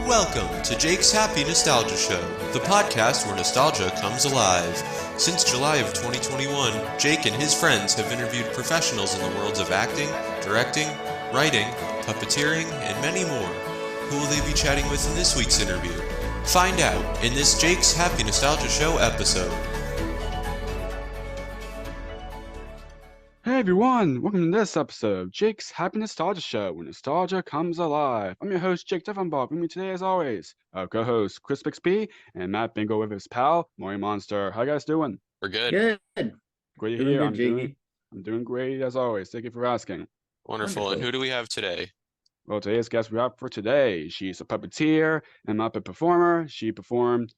Welcome to Jake's Happy Nostalgia Show, the podcast where nostalgia comes alive. Since July of 2021, Jake and his friends have interviewed professionals in the worlds of acting, directing, writing, puppeteering, and many more. Who will they be chatting with in this week's interview? Find out in this Jake's Happy Nostalgia Show episode. Hey everyone, welcome to this episode of Jake's Happy Nostalgia Show, where nostalgia comes alive. I'm your host, Jake Deffinbaugh. With me today, as always, our co-hosts Chris Bixby and Matt Bingel with his pal, Maury Monster. How you guys doing? We're good. Good. Great to Doing hear. good, I'm doing great as always. Thank you for asking. Wonderful. And who do we have today? Well, today's guest we have for today, she's a puppeteer and Muppet performer. She performed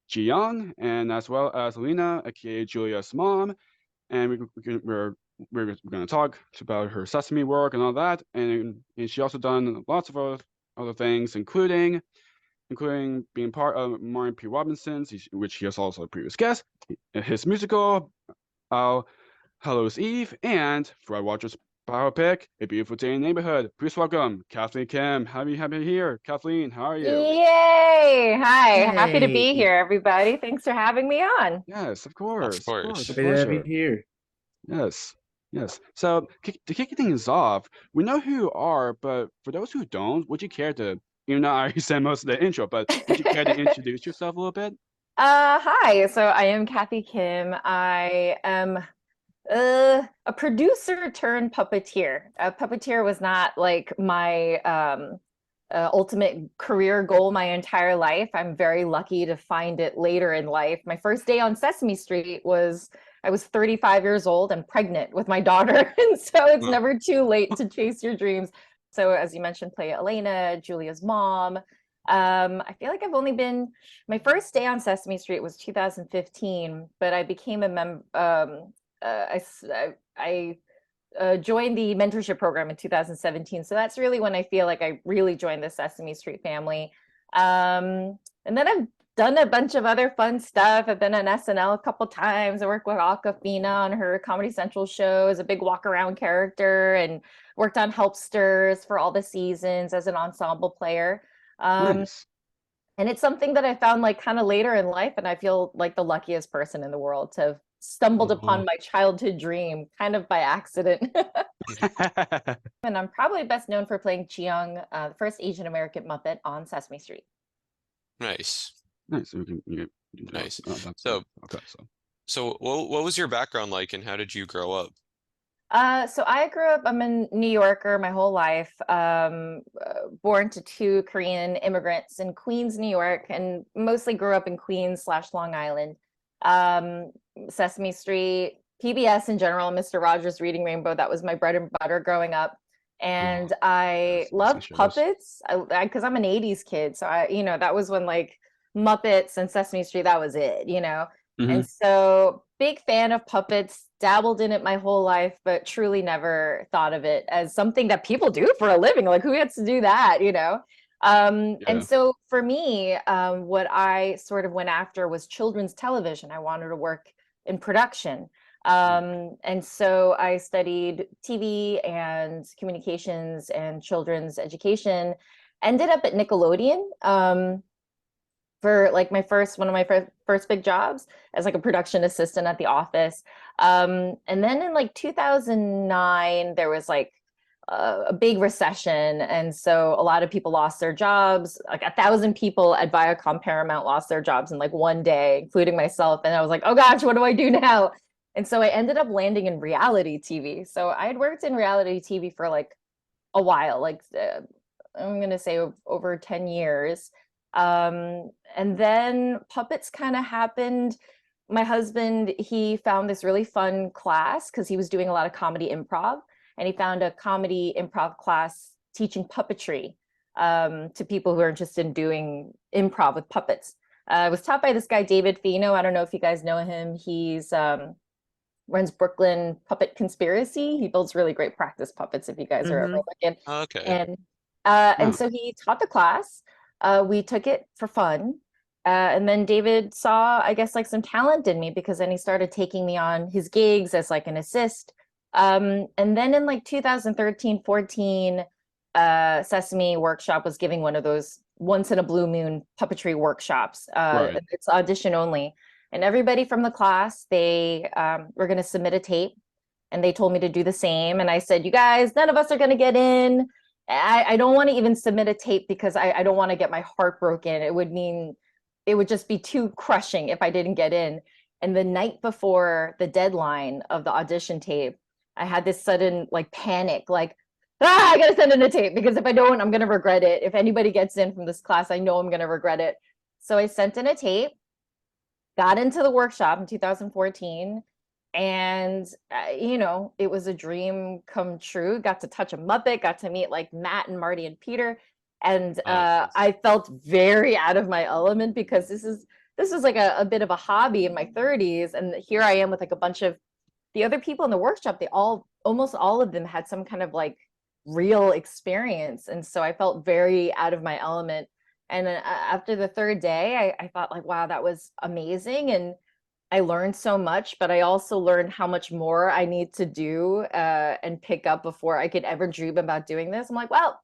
Ji-young and as well as Elena, aka Julia's mom. And we're going to talk about her Sesame work and all that, and she also done lots of other things, including being part of Maureen P. Robinson's, which he is also a previous guest, his musical Hallows Eve, and Fred Rogers' biopic A Beautiful Day in the Neighborhood. Please welcome Kathleen Kim. Happy here. Kathleen, how are you? Yay! Hi, Yay. happy to be here, everybody. Thanks for having me on. Yes, of course. Of course. Happy to have you here. Yes. So to kick things off, we know who you are, but for those who don't, would you care to, even though I already said most of the intro, but would you care to introduce yourself a little bit? Hi, so I am Kathy Kim. I am a producer turned puppeteer. A puppeteer was not like my ultimate career goal my entire life. I'm very lucky to find it later in life. My first day on Sesame Street I was 35 years old and pregnant with my daughter. And so it's never too late to chase your dreams. So as you mentioned, play Elena, Julia's mom. I feel like my first day on Sesame Street was 2015, but I became a member, I joined the mentorship program in 2017. So that's really when I feel like I really joined the Sesame Street family. And then I've done a bunch of other fun stuff. I've been on SNL a couple times. I worked with Awkwafina on her Comedy Central show as a big walk around character, and worked on Helpsters for all the seasons as an ensemble player. Nice. And it's something that I found like kind of later in life, and I feel like the luckiest person in the world to have stumbled upon my childhood dream kind of by accident. And I'm probably best known for playing Ji-young, the first Asian American Muppet on Sesame Street. Nice. Nice. Nice. So what was your background like, and how did you grow up? So I grew up, I'm a New Yorker my whole life, born to two Korean immigrants in Queens, New York, and mostly grew up in Queens / Long Island. Sesame Street, PBS in general, Mr. Rogers' Reading Rainbow, that was my bread and butter growing up. And I loved puppets because I'm an 80s kid. So that was when like Muppets and Sesame Street, that was it, Mm-hmm. And so big fan of puppets, dabbled in it my whole life, but truly never thought of it as something that people do for a living. Like who gets to do that, And so for me, what I sort of went after was children's television. I wanted to work in production. And so I studied TV and communications and children's education, ended up at Nickelodeon for like one of my first big jobs as like a production assistant at The Office. And then in like 2009, there was like a big recession. And so a lot of people lost their jobs. Like 1,000 people at Viacom Paramount lost their jobs in like one day, including myself. And I was like, oh gosh, what do I do now? And so I ended up landing in reality TV. So I had worked in reality TV for like a while, like I'm going to say over 10 years. And then puppets kind of happened. My husband, he found this really fun class because he was doing a lot of comedy improv, and he found a comedy improv class teaching puppetry to people who are interested in doing improv with puppets. It was taught by this guy, David Fino. I don't know if you guys know him. He's runs Brooklyn Puppet Conspiracy. He builds really great practice puppets if you guys are ever looking. Okay. And so he taught the class. We took it for fun. And then David saw, I guess, like some talent in me, because then he started taking me on his gigs as like an assist. And then in like 2013, 14, Sesame Workshop was giving one of those once in a blue moon puppetry workshops. Right. It's audition only. And everybody from the class, they were going to submit a tape, and they told me to do the same. And I said, you guys, none of us are going to get in. I don't want to even submit a tape because I don't want to get my heart broken. It would just be too crushing if I didn't get in. And the night before the deadline of the audition tape, I had this sudden like panic, like, I gotta send in a tape, because if I don't, I'm gonna regret it. If anybody gets in from this class, I know I'm gonna regret it. So I sent in a tape, got into the workshop in 2014, and you know, it was a dream come true. Got to touch a Muppet, got to meet like Matt and Marty and Peter, and I felt very out of my element, because this is like a bit of a hobby in my 30s, and here I am with like a bunch of the other people in the workshop. They almost all of them had some kind of like real experience, and so I felt very out of my element. And after the third day, I thought like, wow, that was amazing, and I learned so much, but I also learned how much more I need to do and pick up before I could ever dream about doing this. I'm like, well,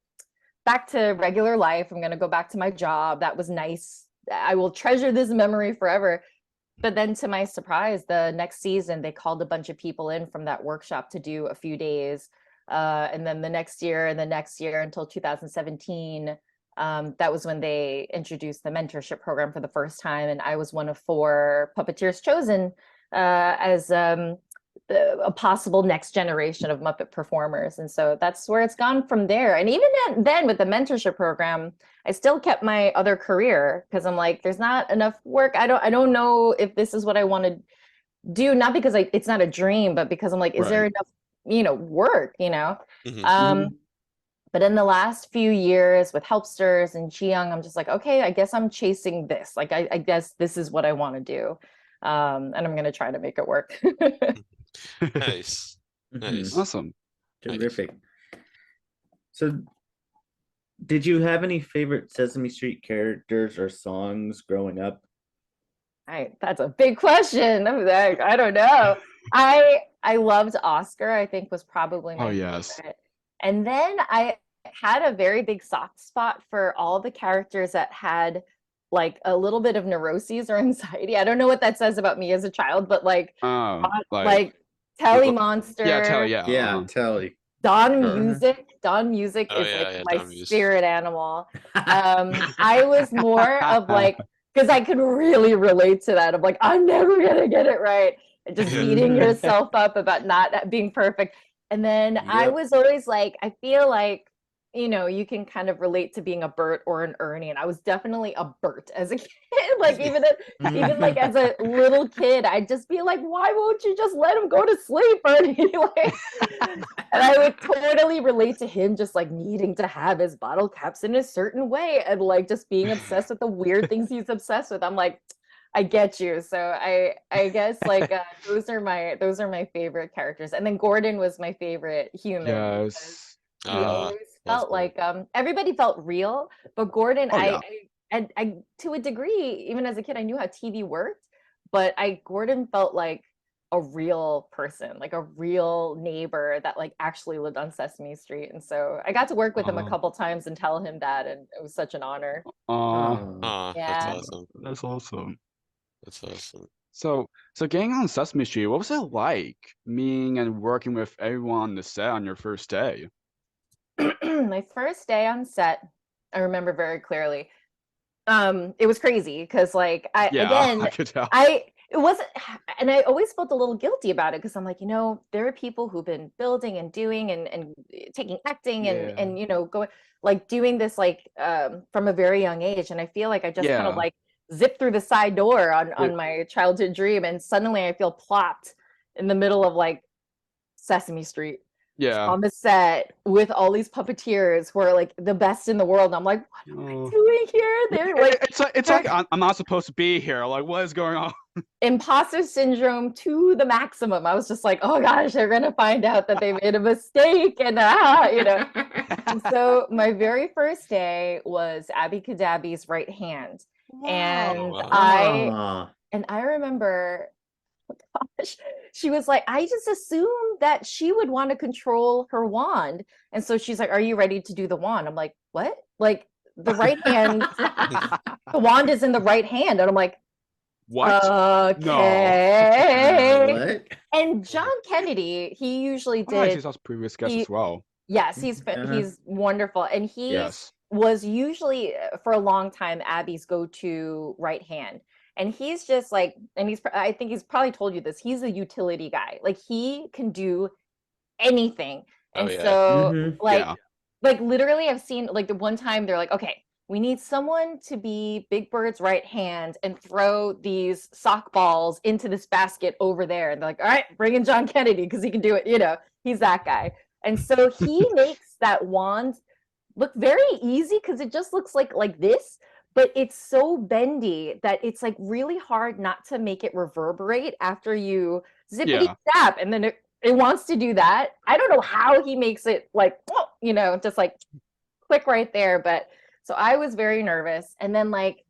back to regular life. I'm going to go back to my job. That was nice. I will treasure this memory forever. But then to my surprise, the next season, they called a bunch of people in from that workshop to do a few days. And then the next year and the next year until 2017, that was when they introduced the mentorship program for the first time. And I was one of 4 puppeteers chosen as a possible next generation of Muppet performers. And so that's where it's gone from there. And even then with the mentorship program, I still kept my other career, because I'm like, there's not enough work. I don't know if this is what I want to do, not because it's not a dream, but because I'm like, is there enough, work, But in the last few years with Helpsters and Jiyoung, I'm just like, okay, I guess I'm chasing this. Like, I guess this is what I want to do. And I'm going to try to make it work. Nice. Nice. Awesome. Terrific. So did you have any favorite Sesame Street characters or songs growing up? That's a big question. I don't know. I loved Oscar, I think was probably my favorite. And then I had a very big soft spot for all the characters that had like a little bit of neuroses or anxiety. I don't know what that says about me as a child, but like Telly Monster. Yeah, Telly, Telly. Don Music. Don Music is like my spirit animal. I was more of like, because I could really relate to that of like, I'm never gonna get it right. And just beating yourself up about not being perfect. And then I was always like, I feel like, you can kind of relate to being a Bert or an Ernie. And I was definitely a Bert as a kid. Like even like as a little kid, I'd just be like, why won't you just let him go to sleep, Ernie? Like, and I would totally relate to him just like needing to have his bottle caps in a certain way and like just being obsessed with the weird things he's obsessed with. I'm like, I get you. So I guess like those are my favorite characters. And then Gordon was my favorite human. Yes. He always felt like everybody felt real, but Gordon, I to a degree, even as a kid, I knew how TV worked, but Gordon felt like a real person, like a real neighbor that like actually lived on Sesame Street. And so I got to work with him a couple times and tell him that, and it was such an honor. Yeah. That's awesome. That's awesome. That's awesome. So getting on Sesame Street, what was it like meeting and working with everyone on the set on your first day? My first day on set, I remember very clearly. It was crazy because like I could tell. It wasn't, and I always felt a little guilty about it because I'm like, there are people who've been building and doing and taking acting and going like doing this like from a very young age, and I feel like I just kind of like zipped through the side door on my childhood dream, and suddenly I feel plopped in the middle of like Sesame Street. On the set with all these puppeteers who are like the best in the world. And I'm like, what am I doing here? They're like, it's like I'm not supposed to be here. Like, what is going on? Imposter syndrome to the maximum. I was just like, oh gosh, they're gonna find out that they made a mistake, and And so my very first day was Abby Kadabi's right hand, and I remember. Oh gosh, she was like, I just assumed that she would want to control her wand. And so she's like, are you ready to do the wand? I'm like, what? Like, the right hand, the wand is in the right hand. And I'm like, What? okay. What? And John Kennedy, he usually Oh, I did. see those previous guests as well. Yes, Uh-huh. he's wonderful. And he Yes. was usually for a long time Abby's go-to right hand. And he's just like, and I think he's probably told you this, he's a utility guy. Like he can do anything. And so Mhm. like literally I've seen like the one time they're like, okay, we need someone to be Big Bird's right hand and throw these sock balls into this basket over there. And they're like, all right, bring in John Kennedy because he can do it. You know, he's that guy. And so he makes that wand look very easy because it just looks like this, but it's so bendy that it's like really hard not to make it reverberate after you zippity zap, and then it wants to do that. I don't know how he makes it like, you know, just like click right there. But so I was very nervous. And then like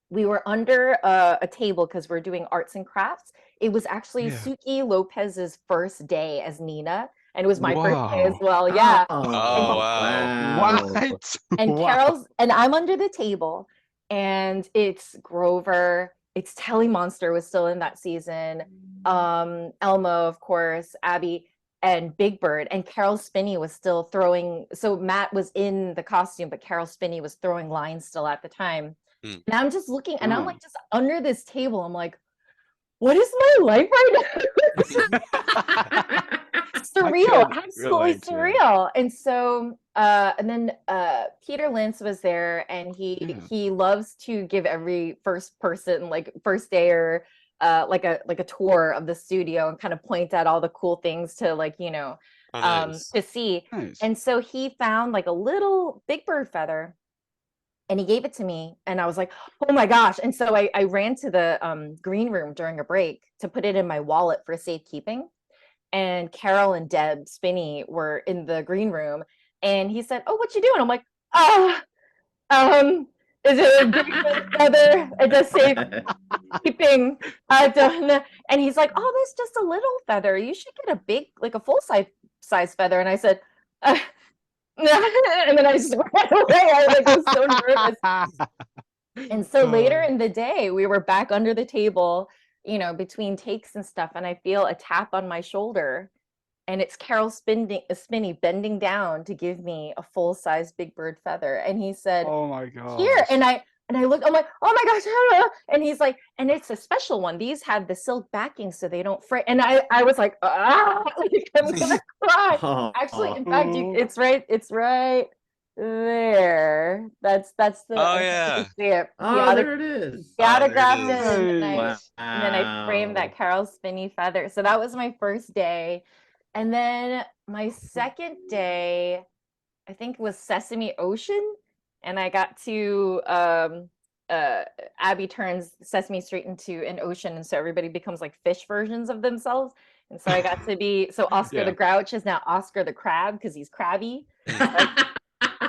we were under a table because we're doing arts and crafts. It was actually Suki Lopez's first day as Nina. And it was my first day as well. Yeah. Oh, wow. What? And Carol's, and I'm under the table, and it's Grover, it's Telly Monster was still in that season, Elmo, of course, Abby, and Big Bird, and Carol Spinney was still throwing. So Matt was in the costume, but Carol Spinney was throwing lines still at the time. And I'm just looking, and I'm like just under this table. I'm like, what is my life right now? Surreal, absolutely surreal. And so and then Peter Lentz was there, and he loves to give every first person like first dayer like a tour of the studio and kind of point out all the cool things to like, you know, to see. And so he found like a little Big Bird feather and he gave it to me, and I was like, oh my gosh. And so I ran to the green room during a break to put it in my wallet for safekeeping. And Carol and Deb Spinney were in the green room, and he said, oh, what you doing? I'm like, is it a big feather? It does safekeeping. I don't know. And he's like, oh, that's just a little feather. You should get a big, like a full size feather. And I said, and then I just ran away. I was so nervous. And so later in the day, we were back under the table, you know, between takes and stuff, and I feel a tap on my shoulder, and it's Carol Spinney bending down to give me a full-size Big Bird feather. And he said, oh my god, here. And I look, I'm like, oh my gosh. And he's like, and it's a special one. These have the silk backing so they don't fray. And I was like, I'm gonna cry. Actually, in fact, it's right there. That's the yeah. See it. There it is. He autographed it, and then I framed that Carol Spinney feather. So that was my first day. And then my second day, I think, was Sesame Ocean, and I got to Abby turns Sesame Street into an ocean, and so everybody becomes like fish versions of themselves. And so I got to be, so Oscar the Grouch is now Oscar the Crab because he's crabby.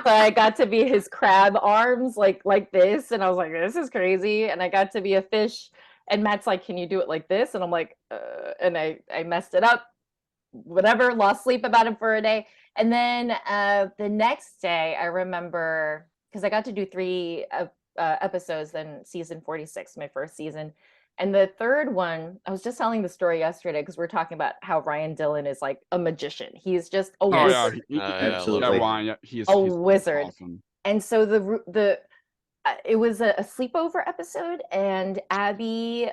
So I got to be his crab arms like this, and I was like, this is crazy. And I got to be a fish, and Matt's like, can you do it like this? And I'm like, and I messed it up, whatever, lost sleep about it for a day. And then the next day I remember, because I got to do 3 episodes in season 46, my first season. And the third one, I was just telling the story yesterday because we're talking about how Ryan Dillon is like a magician. He's just a wizard. Absolutely. He's a wizard. Awesome. And so it was a sleepover episode, and Abby,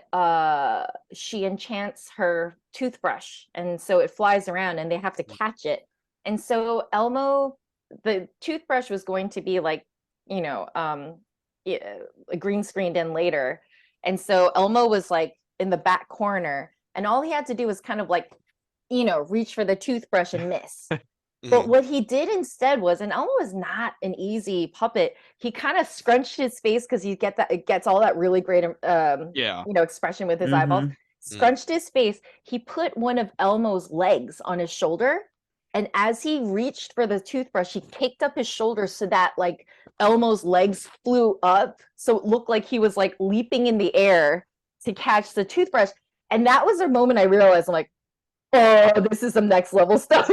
she enchants her toothbrush, and so it flies around, and they have to catch it. And so Elmo, the toothbrush was going to be like, you know, green screened in later. And so Elmo was like in the back corner, and all he had to do was kind of like, you know, reach for the toothbrush and miss. But what he did instead was, and Elmo is not an easy puppet, he kind of scrunched his face because it gets all that really great, you know, expression with his eyeballs. Scrunched his face. He put one of Elmo's legs on his shoulder, and as he reached for the toothbrush, he kicked up his shoulder so that like Elmo's legs flew up, so it looked like he was like leaping in the air to catch the toothbrush. And that was a moment I realized, I'm like, oh, this is some next level stuff.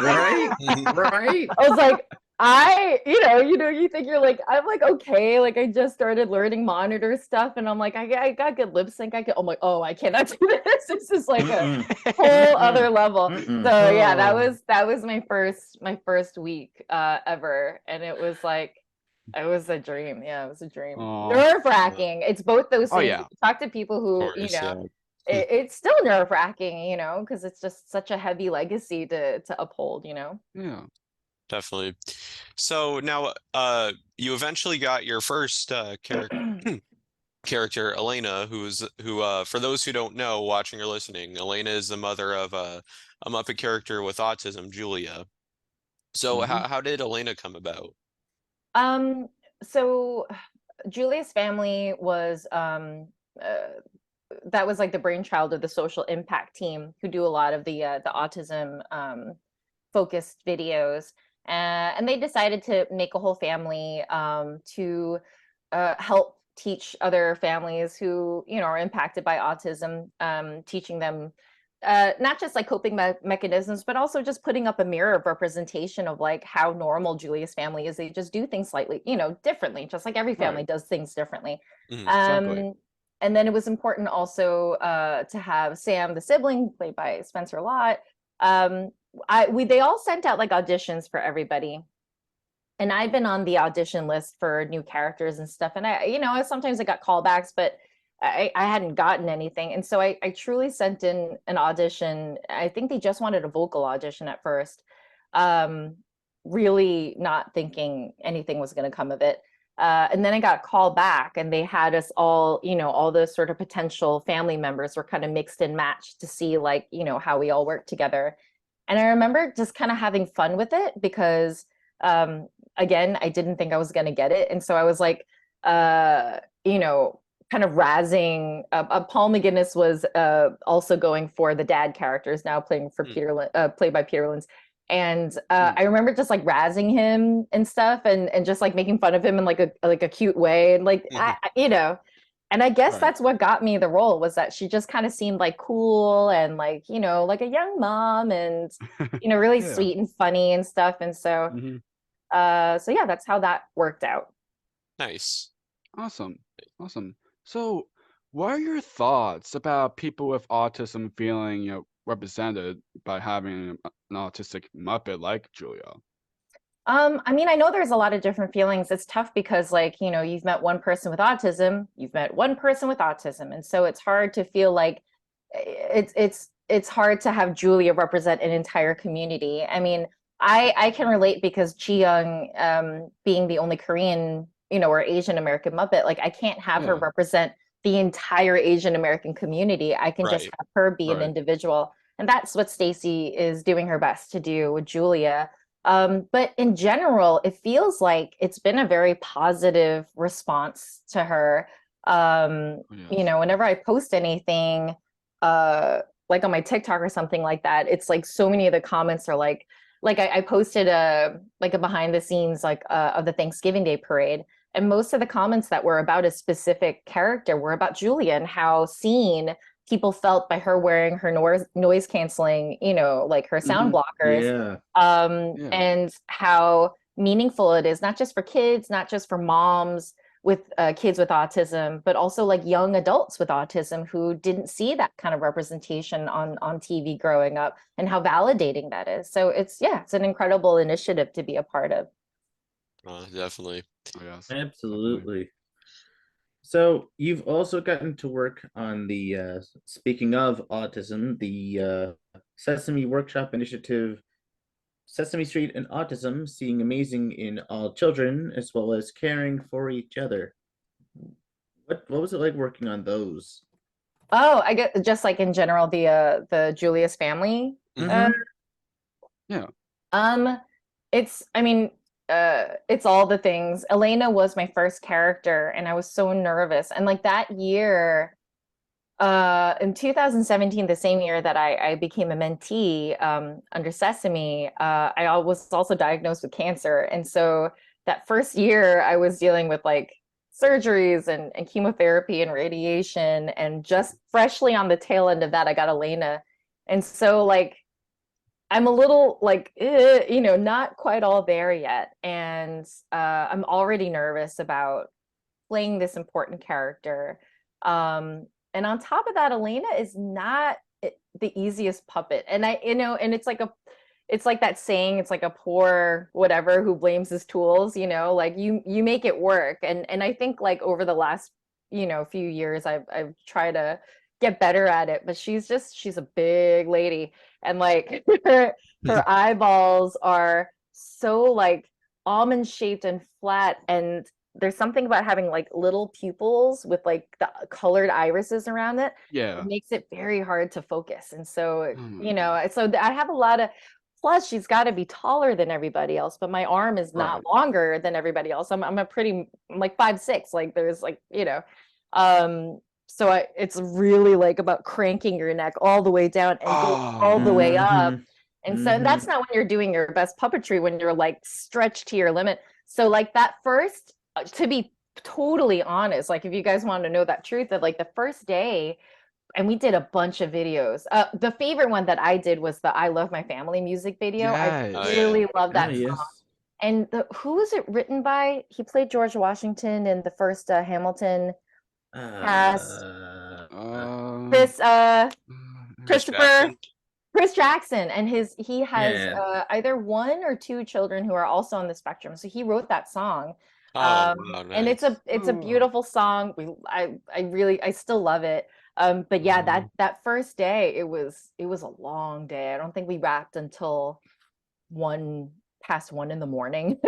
Right. I was like, you think you're like, I'm like, okay, like I just started learning monitor stuff and I'm like, I got good lip sync. I'm like, oh, I cannot do this. This is like a whole other level. So yeah, that was my first week ever. And it was like, it was a dream. Yeah, it was a dream. Aw. Nerve-wracking. It's both those Oh, things. yeah. You talk to people who, Of course, yeah. it's still nerve-wracking, because it's just such a heavy legacy to uphold, Yeah. Definitely. So now, you eventually got your first character, Elena, who, for those who don't know, watching or listening, Elena is the mother of a Muppet character with autism, Julia. So how did Elena come about? So Julia's family was that was like the brainchild of the social impact team who do a lot of the autism focused videos. And they decided to make a whole family to help teach other families who, are impacted by autism, teaching them not just like coping mechanisms, but also just putting up a mirror of representation of like how normal Julia's family is. They just do things slightly, differently, just like every family does things differently. Exactly. And then it was important also to have Sam, the sibling, played by Spencer Lott. They all sent out like auditions for everybody. And I've been on the audition list for new characters and stuff. And sometimes I got callbacks, but I hadn't gotten anything. And so I truly sent in an audition. I think they just wanted a vocal audition at first, really not thinking anything was going to come of it. And then I got called back and they had us all, all the sort of potential family members were kind of mixed and matched to see like, how we all work together. And I remember just kind of having fun with it because, again, I didn't think I was going to get it. And so I was like, kind of razzing. Paul McGinnis was also going for the dad characters, now playing for played by Peter Linz. And I remember just like razzing him and stuff and just like making fun of him in like a cute way. And like, and I guess that's what got me the role was that she just kind of seemed like cool and like, like a young mom and, really sweet and funny and stuff. And so, so yeah, that's how that worked out. Nice. Awesome. So what are your thoughts about people with autism feeling, represented by having an autistic Muppet like Julia? I mean, I know there's a lot of different feelings. It's tough because like, you've met one person with autism, and so it's hard to feel like it's hard to have Julia represent an entire community. I mean, I can relate because Chi Young, being the only Korean, or Asian American Muppet, like I can't have her represent the entire Asian American community. I can just have her be an individual. And that's what Stacey is doing her best to do with Julia. But in general, it feels like it's been a very positive response to her. Whenever I post anything, like on my TikTok or something like that, it's like so many of the comments are like I posted a behind the scenes of the Thanksgiving Day parade. And most of the comments that were about a specific character were about Julia and how seen people felt by her wearing her noise canceling, like her sound blockers. And how meaningful it is, not just for kids, not just for moms with kids with autism, but also like young adults with autism who didn't see that kind of representation on TV growing up, and how validating that is. So it's an incredible initiative to be a part of. Definitely. Oh, yes. Absolutely. So you've also gotten to work on the speaking of autism, the Sesame Workshop initiative, Sesame Street and Autism, seeing amazing in all children as well as caring for each other. What was it like working on those? Oh, I get just like in general the Julia's family. It's all the things. Elena was my first character and I was so nervous. And like that year, in 2017, the same year that I became a mentee under Sesame, I was also diagnosed with cancer. And so that first year I was dealing with like surgeries and chemotherapy and radiation, and just freshly on the tail end of that, I got Elena. And so like, I'm a little like, not quite all there yet. And I'm already nervous about playing this important character. And on top of that, Elena is not the easiest puppet. And and it's like that saying, it's like a poor whatever who blames his tools, like you make it work. And I think like over the last, few years, I've tried to get better at it, but she's a big lady. And like her eyeballs are so like almond shaped and flat, and there's something about having like little pupils with like the colored irises around it. Yeah. It makes it very hard to focus. And so, Oh my God. so I have a lot of, plus she's got to be taller than everybody else, but my arm is not longer than everybody else. I'm like 5'6", like there's like, so it's really like about cranking your neck all the way down and go all the way up. And so that's not when you're doing your best puppetry, when you're like stretched to your limit. So like that first, to be totally honest, like if you guys want to know that truth, of like the first day, and we did a bunch of videos. The favorite one that I did was the "I Love My Family" music video. Yes. I really love that song. Yes. And who was it written by? He played George Washington in the first Hamilton cast. Chris Jackson, and he has either one or two children who are also on the spectrum. So he wrote that song. Wow, nice. And it's a beautiful song. I still love it. But yeah, that first day, it was a long day. I don't think we wrapped until past 1 in the morning.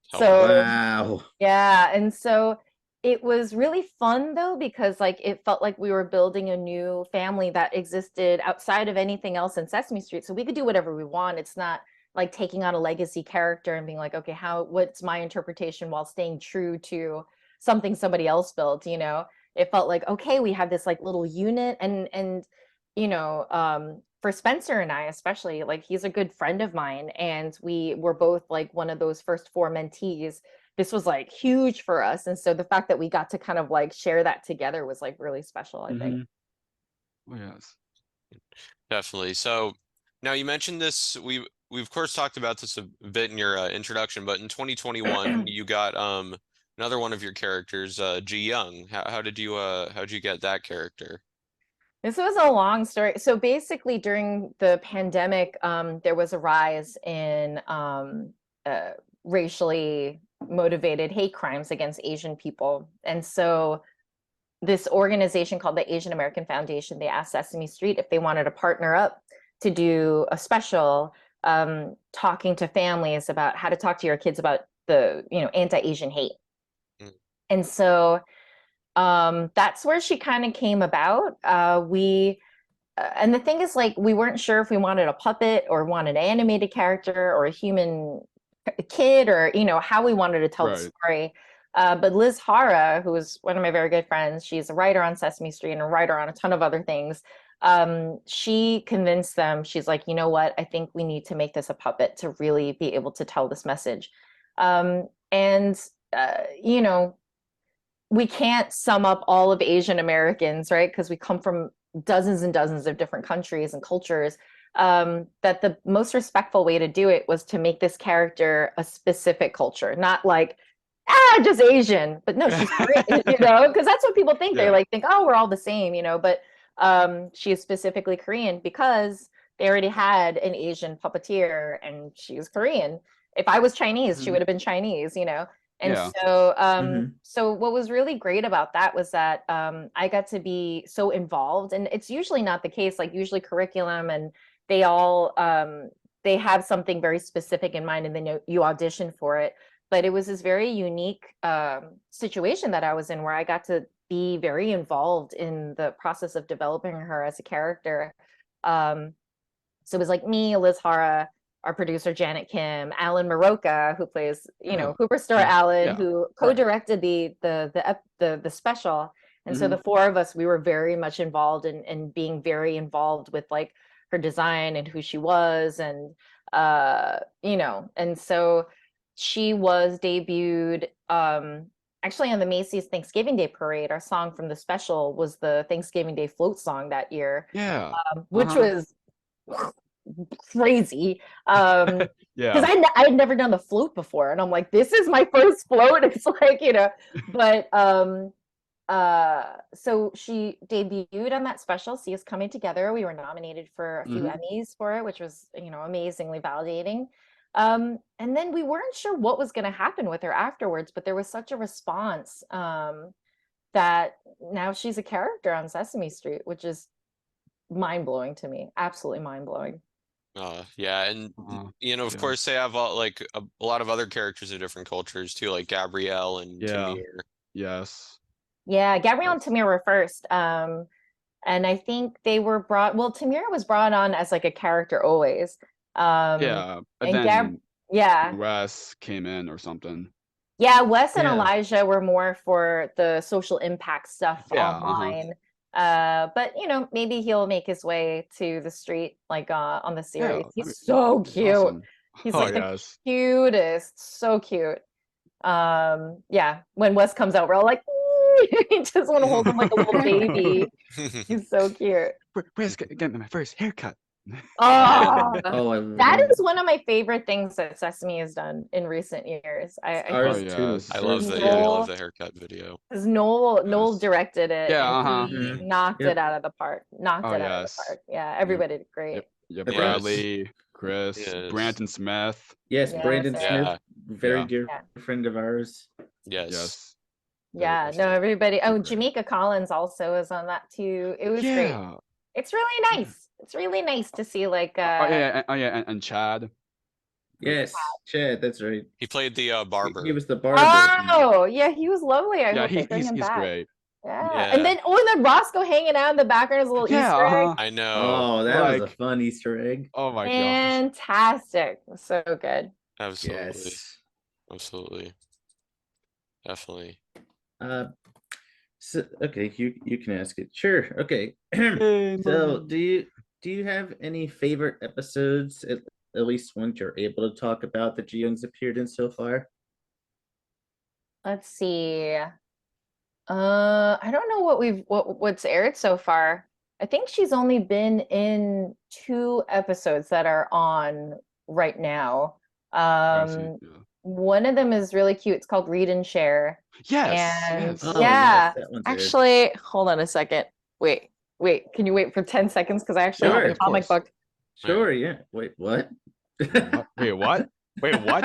So wow. Yeah, and so it was really fun though, because like it felt like we were building a new family that existed outside of anything else in Sesame Street. So we could do whatever we want. It's not like taking on a legacy character and being like, okay, what's my interpretation while staying true to something somebody else built, It felt like, okay, we have this like little unit, and for Spencer and I especially, like he's a good friend of mine, and we were both like one of those first 4 mentees. This was like huge for us, and so the fact that we got to kind of like share that together was like really special, I think. Oh, yes. Definitely. So now you mentioned this, we of course talked about this a bit in your introduction, but in 2021 you got another one of your characters, Ji Young. How'd you get that character? This was a long story. So basically during the pandemic, there was a rise in racially motivated hate crimes against Asian people. And so this organization called the Asian-American Foundation, they asked Sesame Street if they wanted to partner up to do a special talking to families about how to talk to your kids about the, anti-Asian hate. And so that's where she kind of came about. And the thing is, like, we weren't sure if we wanted a puppet or wanted an animated character or a human kid, or how we wanted to tell the story. But Liz Hara, who is one of my very good friends, she's a writer on Sesame Street and a writer on a ton of other things. She convinced them. She's like, you know what? I think we need to make this a puppet to really be able to tell this message. We can't sum up all of Asian Americans, right? Because we come from dozens and dozens of different countries and cultures. That the most respectful way to do it was to make this character a specific culture, not like, just Asian, but no, she's Korean, because that's what people think. They like think, oh, we're all the same, but she is specifically Korean because they already had an Asian puppeteer and she is Korean. If I was Chinese, she would have been Chinese, And so what was really great about that was that I got to be so involved, and it's usually not the case. Like usually curriculum, and they all they have something very specific in mind, and then you audition for it. But it was this very unique situation that I was in, where I got to be very involved in the process of developing her as a character. So it was like me, Liz Hara, our producer Janet Kim, Alan Maroka, who plays, Hooper Star Alan, who co-directed the special. And so the 4 of us, we were very much involved in being very involved with like her design and who she was, and and so she was debuted actually on the Macy's Thanksgiving Day Parade. Our song from the special was the Thanksgiving Day float song that year. Yeah. Which was crazy. Yeah. Because I had never done the float before, and I'm like, this is my first float. It's like, but so she debuted on that special, See Us Coming Together. We were nominated for a few Emmys for it, which was, amazingly validating. And then we weren't sure what was going to happen with her afterwards, but there was such a response that now she's a character on Sesame Street, which is mind-blowing to me. Absolutely mind-blowing. Yeah, and of course they have a lot of other characters in different cultures too, like Gabrielle and Tamir. Yes. Yeah, Gabrielle and Tamir were first. And I think they were Tamir was brought on as like a character always. And then Wes came in or something. Yeah, Wes and Elijah were more for the social impact stuff online. But maybe he'll make his way to the street on the series. He's so cute. Awesome. He's the cutest, so cute. When Wes comes out, we're all like, he just want to hold him like a little baby. He's so cute. Where's getting my first haircut? That is one of my favorite things that Sesame has done in recent years. I love the haircut video. Because Noel directed it. He knocked it out of the park. Yeah, everybody did great. Yeah, Bradley, Chris, Brandon Smith. Yes, Brandon Smith, very dear friend of ours. Yes. Yeah, no, everybody. Oh, Jamaica Collins also is on that too. It was great. It's really nice. It's really nice to see and Chad. Yes, Chad, that's right. He played the barber. He was the barber. Oh, yeah, he was lovely. I hope they bring him back. Great. Yeah. And then Roscoe hanging out in the background is a little Easter egg. I know. Oh, that was a fun Easter egg. Oh my gosh. Fantastic. So good. Absolutely. Yes. Absolutely. Definitely. So okay, you can ask it. Sure. Okay. So do you have any favorite episodes, at least ones you're able to talk about that Ji-young's appeared in so far? Let's see. I don't know what's aired so far. I think she's only been in 2 episodes that are on right now. One of them is really cute. It's called Read and Share. Yes. Actually, hold on a second. Wait. Can you wait for 10 seconds? Because I actually have a comic book. Sure, yeah. Wait, what? Wait, what? Wait, what?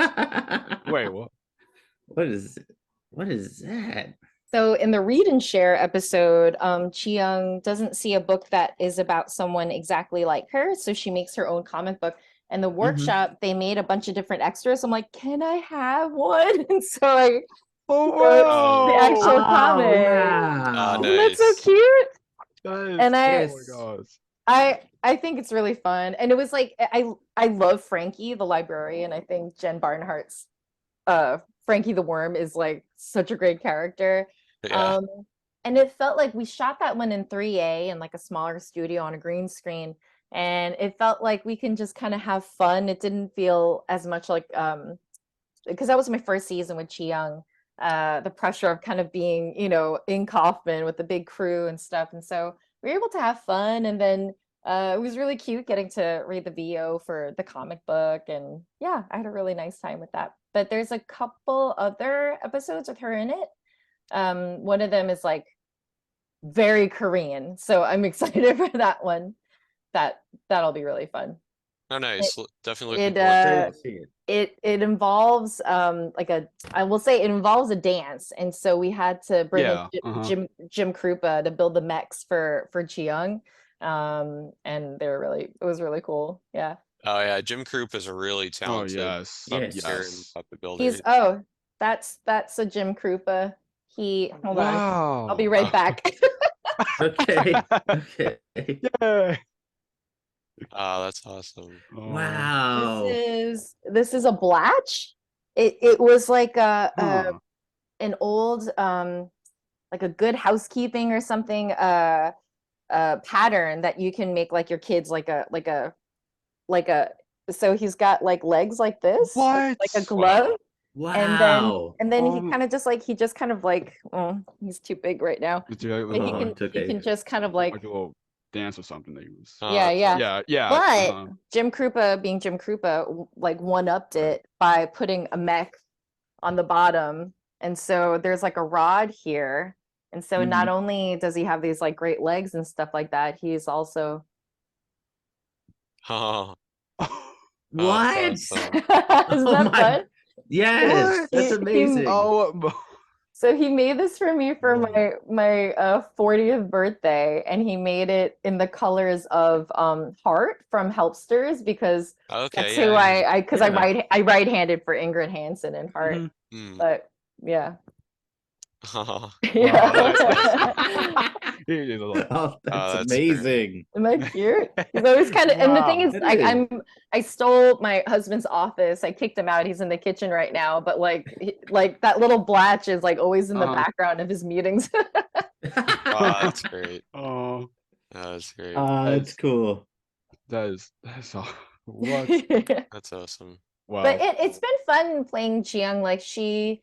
Wait, what? What is that? So in the Read and Share episode, Ji-young doesn't see a book that is about someone exactly like her, so she makes her own comic book. And the workshop, they made a bunch of different extras. I'm like, can I have one? And so I the actual comic. Wow. Nice. That's so cute. And I think it's really fun. And it was like I love Frankie, the librarian. I think Jen Barnhart's Frankie the Worm is like such a great character. Yeah. And it felt like we shot that one in 3A in like a smaller studio on a green screen. And it felt like we can just kind of have fun. It didn't feel as much like because that was my first season with Ji-young, the pressure of kind of being, in Kaufman with the big crew and stuff. And so we were able to have fun. And then it was really cute getting to read the VO for the comic book. And yeah, I had a really nice time with that. But there's a couple other episodes with her in it. One of them is like very Korean. So I'm excited for that one. That'll be really fun. Oh, nice. Definitely looking forward to it. It involves I will say it involves a dance, and so we had to bring in Jim Krupa to build the mechs for Ji-young, and it was really cool. Yeah. Oh yeah, Jim Krupa is a really talented puppeteer and puppet builder. That's a Jim Krupa. Hold on, I'll be right back. Okay. Yeah. Oh, that's awesome. Wow. This is a blatch. It was like an old like a Good Housekeeping or something pattern that you can make like your kids like a so he's got like legs like this, like a glove. Wow. And then he just kind of like he's too big right now. He can just kind of like dance or something that he was. Yeah. But Jim Krupa, being Jim Krupa, like one-upped it by putting a mech on the bottom. And so there's like a rod here. And so not only does he have these like great legs and stuff like that, he's also What? Isn't that fun? Yes, that's amazing. So he made this for me for my 40th birthday, and he made it in the colors of Heart from Helpsters, because that's who I right-handed for Ingrid Hansen and Heart. But yeah. That's amazing. Isn't that cute? He's always kind of, and the thing is, I stole my husband's office. I kicked him out. He's in the kitchen right now. But like that little Blatch is like always in the background of his meetings. That's great. That's great. That's cool. That's all. What? That's awesome. Wow. But it's been fun playing Jiyoung. Like she,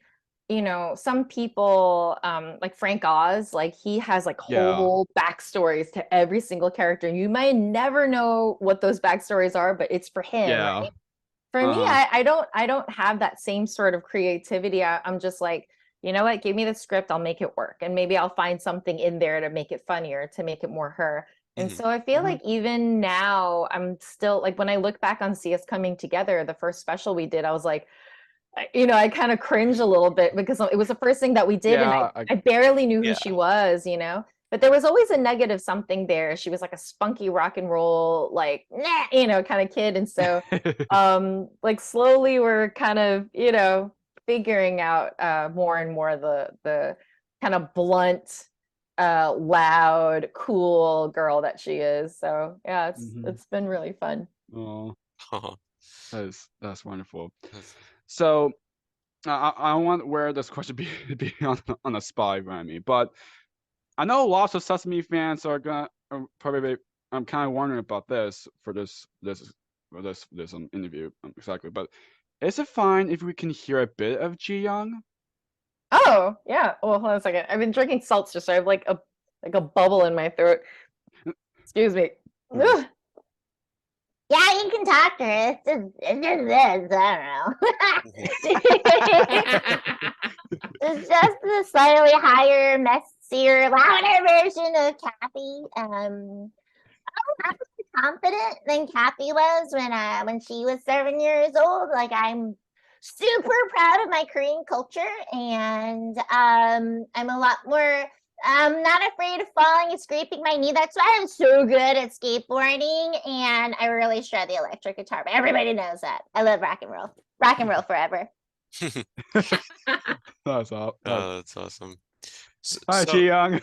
some people, like Frank Oz, like he has like whole backstories to every single character. You might never know what those backstories are, but it's for him. Yeah. Right? For me, I don't have that same sort of creativity. I'm just like, you know what? Give me the script, I'll make it work, and maybe I'll find something in there to make it funnier, to make it more her. And so I feel like even now, I'm still like, when I look back on See Us Coming Together, the first special we did, I was like, I kind of cringe a little bit because it was the first thing that we did, and I barely knew who she was, but there was always a negative something there. She was like a spunky rock and roll, like, kind of kid. And so, like slowly we're kind of, figuring out more and more the kind of blunt, loud, cool girl that she is. So yeah, it's been really fun. Oh, that's wonderful. So I want where this question be on the spot around me, but I know lots of Sesame fans are probably. I'm kind of wondering about this for this interview exactly. But is it fine if we can hear a bit of Jiyoung? Oh yeah. Well, hold on a second. I've been drinking seltzer, so I have like a bubble in my throat. Excuse me. Yeah, you can talk to her. It's just this. I don't know. It's just a slightly higher, messier, louder version of Kathy. I'm confident than Kathy was when she was 7 years old. Like, I'm super proud of my Korean culture, and I'm a lot more. I'm not afraid of falling and scraping my knee. That's why I'm so good at skateboarding, and I really shred the electric guitar. But everybody knows that. I love rock and roll. Rock and roll forever. That's awesome. That's awesome. Hi, Jiyoung.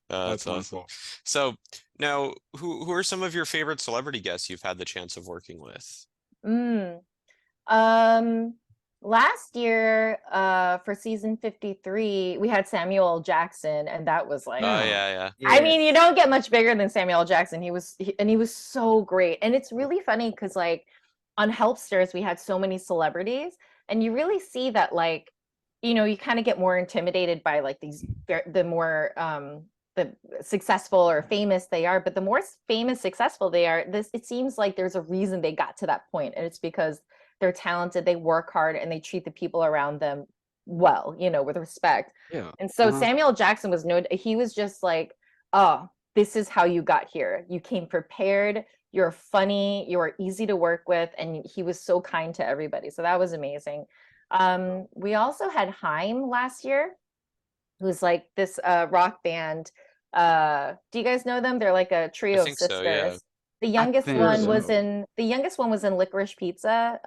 That's awesome. So now, who are some of your favorite celebrity guests you've had the chance of working with? Last year, for season 53, we had Samuel L. Jackson, and that was like, yeah. I mean, you don't get much bigger than Samuel L. Jackson. He was so great. And it's really funny because like on Helpsters, we had so many celebrities, and you really see that like, you kind of get more intimidated by like the more the successful or famous they are, but the more famous, successful they are, it seems like there's a reason they got to that point, and it's because they're talented, they work hard, and they treat the people around them well, with respect. Yeah. And so Samuel Jackson he was just like, oh, this is how you got here. You came prepared, you're funny, you're easy to work with, and he was so kind to everybody. So that was amazing. We also had Haim last year, who's like this rock band. Do you guys know them? They're like a trio of sisters. So, yeah. The youngest one was in Licorice Pizza.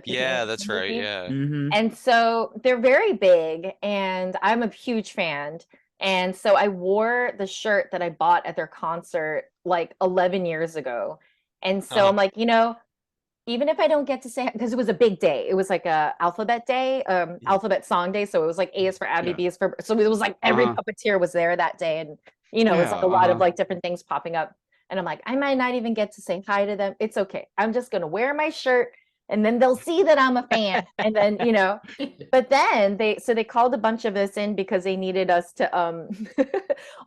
Yeah, that's right. Yeah. And so they're very big, and I'm a huge fan. And so I wore the shirt that I bought at their concert like 11 years ago. And so I'm like, even if I don't get to say, because it was a big day, it was like a alphabet day, alphabet song day. So it was like A is for Abby, B is for, so it was like every puppeteer was there that day. And, it was like a lot of like different things popping up. And I'm like, I might not even get to say hi to them. It's okay. I'm just going to wear my shirt and then they'll see that I'm a fan, and then but then they called a bunch of us in because they needed us to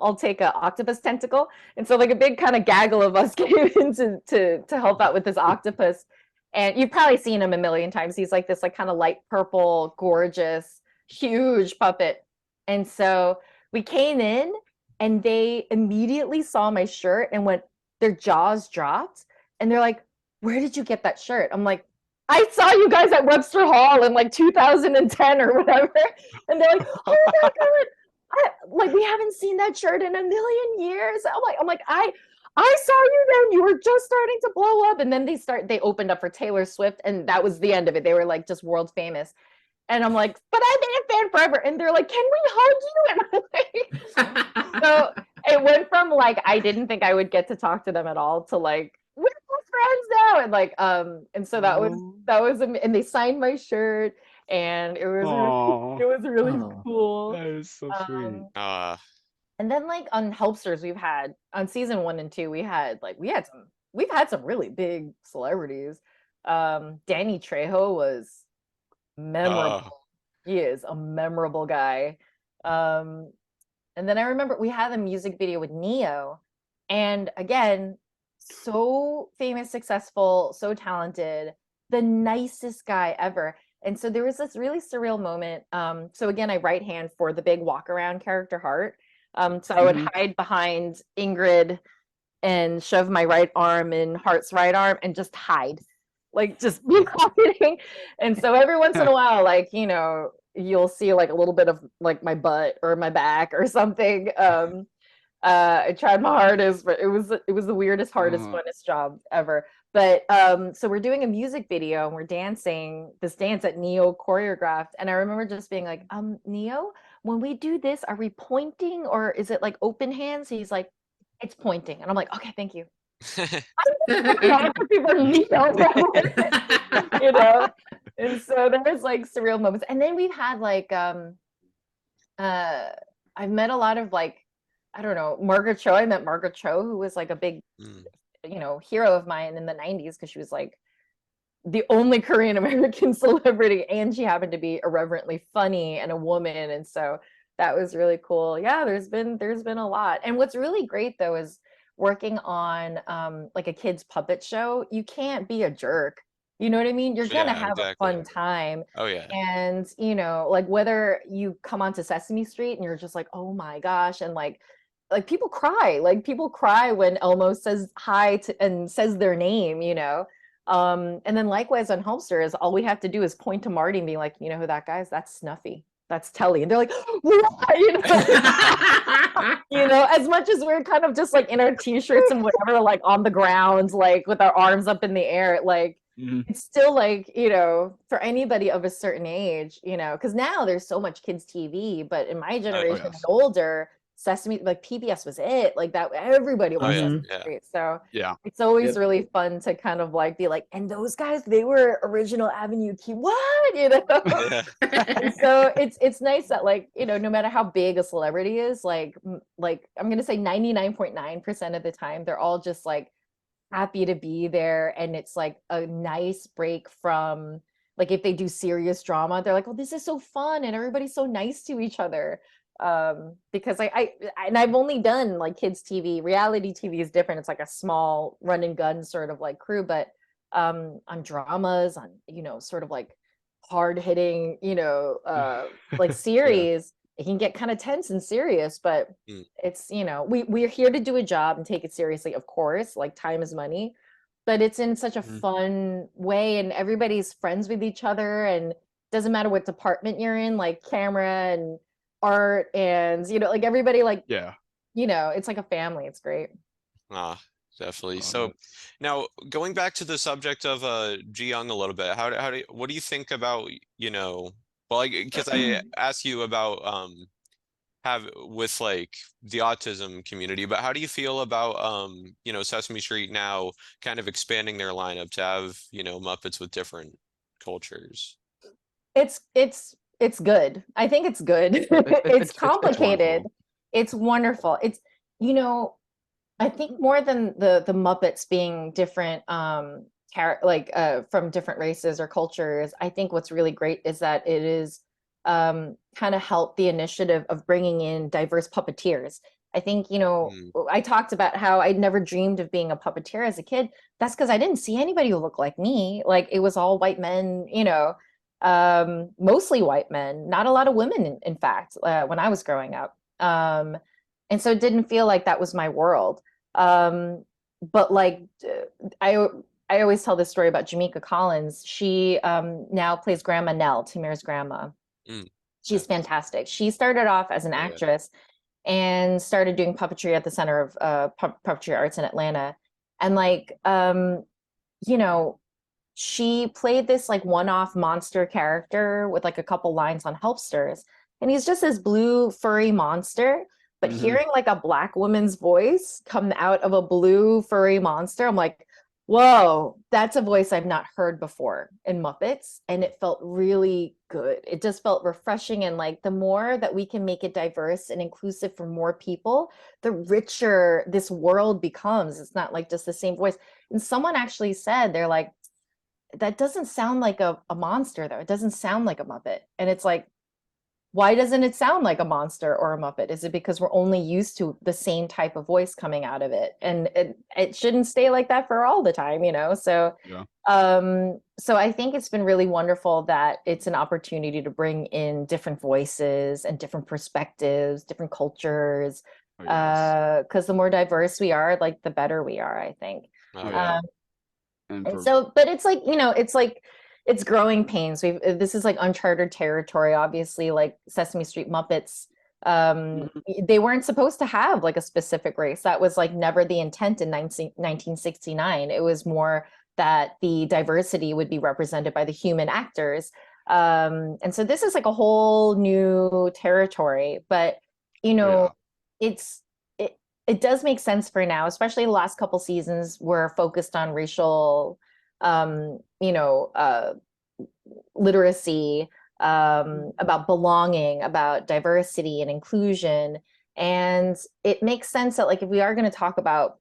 all take a octopus tentacle, and so like a big kind of gaggle of us came in to help out with this octopus. And you've probably seen him a million times. He's like this like kind of light purple, gorgeous, huge puppet. And so we came in and they immediately saw my shirt and their jaws dropped, and they're like, "Where did you get that shirt?" I'm like, "I saw you guys at Webster Hall in like 2010 or whatever." And they're like, "Oh my God, we haven't seen that shirt in a million years." I'm like, I saw you then. You were just starting to blow up. And then they opened up for Taylor Swift, and that was the end of it. They were like just world famous. And I'm like, "But I've been a fan forever." And they're like, "Can we hug you?" And I'm like, so it went from like, I didn't think I would get to talk to them at all to like, we're friends now. And like, and so that was, and they signed my shirt, and it was really cool. That is so sweet. And then like on Helpsters, we've had on season 1 and 2, we've had some really big celebrities. Danny Trejo was memorable. He is a memorable guy. And then I remember we had a music video with Neo, and again, so famous, successful, so talented, the nicest guy ever. And so there was this really surreal moment. So again, I right hand for the big walk around character Heart. So I would hide behind Ingrid and shove my right arm in Heart's right arm and just hide, like just be hiding. And so every once in a while, like, you'll see like a little bit of like my butt or my back or something. I tried my hardest, but it was the weirdest, hardest, funnest job ever. But so we're doing a music video and we're dancing this dance that Neo choreographed. And I remember just being like, Neo, when we do this, are we pointing or is it like open hands? He's like, "It's pointing." And I'm like, "Okay, thank you." And so there's like surreal moments. And then we've had like I've met a lot of like, I don't know, Margaret Cho. I met Margaret Cho, who was like a big hero of mine in the 90s, because she was like the only Korean-American celebrity, and she happened to be irreverently funny and a woman. And so that was really cool. Yeah, there's been a lot. And what's really great though is working on like a kids puppet show. You can't be a jerk. You know what I mean? You're gonna have a fun time. Oh yeah. And like whether you come onto Sesame Street and you're just like, "Oh my gosh," and like people cry. Like people cry when Elmo says hi and says their name, and then likewise on Homesters, all we have to do is point to Marty and be like, "You know who that guy is? That's Snuffy. That's Telly." And they're like, "What?" As much as we're kind of just like in our t-shirts and whatever, like on the ground, like with our arms up in the air, like it's still like, for anybody of a certain age, because now there's so much kids TV, but in my generation and older, Sesame, like PBS was it, like that everybody watched Sesame Street. So it's always really fun to kind of like be like, "And those guys, they were original Avenue Q," what? And so it's nice that like, no matter how big a celebrity is, like I'm gonna say 99.9% of the time, they're all just like happy to be there. And it's like a nice break from like, if they do serious drama, they're like, "Oh, this is so fun," and everybody's so nice to each other. Because I've only done like kids TV. Reality TV is different. It's like a small run and gun sort of like crew, but on dramas, on sort of like hard hitting like series, it can get kind of tense and serious, but it's we're here to do a job and take it seriously, of course, like time is money, but it's in such a fun way, and everybody's friends with each other, and doesn't matter what department you're in, like camera and art, and like everybody, like it's like a family. It's great. Definitely. So now going back to the subject of Ji Young a little bit, what do you think about because I asked you about with like the autism community, but how do you feel about Sesame Street now kind of expanding their lineup to have Muppets with different cultures? It's good. I think it's good. It's complicated. It's wonderful. It's, I think more than the Muppets being different from different races or cultures. I think what's really great is that it is kind of helped the initiative of bringing in diverse puppeteers. I think, I talked about how I'd never dreamed of being a puppeteer as a kid. That's because I didn't see anybody who looked like me. Like, it was all white men, mostly white men, not a lot of women, in fact, when I was growing up. And so it didn't feel like that was my world. But like, I always tell this story about Jamaica Collins. She now plays Grandma Nell, Tamir's grandma. She's fantastic. She started off as an actress and started doing puppetry at the Center of Puppetry Arts in Atlanta. And like, she played this like one-off monster character with like a couple lines on Helpsters. And he's just this blue furry monster. But hearing like a Black woman's voice come out of a blue furry monster, I'm like, whoa, that's a voice I've not heard before in Muppets. And it felt really good. It just felt refreshing. And like, the more that we can make it diverse and inclusive for more people, the richer this world becomes. It's not like just the same voice. And someone actually said, they're like, that doesn't sound like a monster though. It doesn't sound like a Muppet. And it's like, why doesn't it sound like a monster or a Muppet? Is it because we're only used to the same type of voice coming out of it? And it shouldn't stay like that for all the time, So, so I think it's been really wonderful that it's an opportunity to bring in different voices and different perspectives, different cultures. Because the more diverse we are, like the better we are, I think. And so, but it's like, it's growing pains. This is like uncharted territory, obviously. Like Sesame Street Muppets, they weren't supposed to have like a specific race. That was like never the intent in 1969. It was more that the diversity would be represented by the human actors. And so this is like a whole new territory. But it does make sense for now, especially the last couple seasons were focused on racial literacy, about belonging, about diversity and inclusion. And it makes sense that like, if we are going to talk about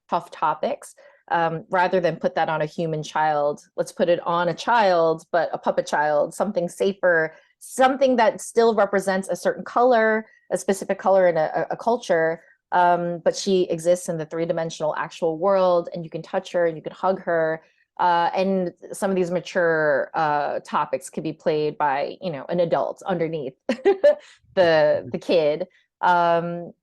tough topics, rather than put that on a human child, let's put it on a child, but a puppet child, something safer, something that still represents a certain color, a specific color in a culture. But she exists in the three-dimensional actual world, and you can touch her and you can hug her. And some of these mature topics could be played by, an adult underneath the kid. And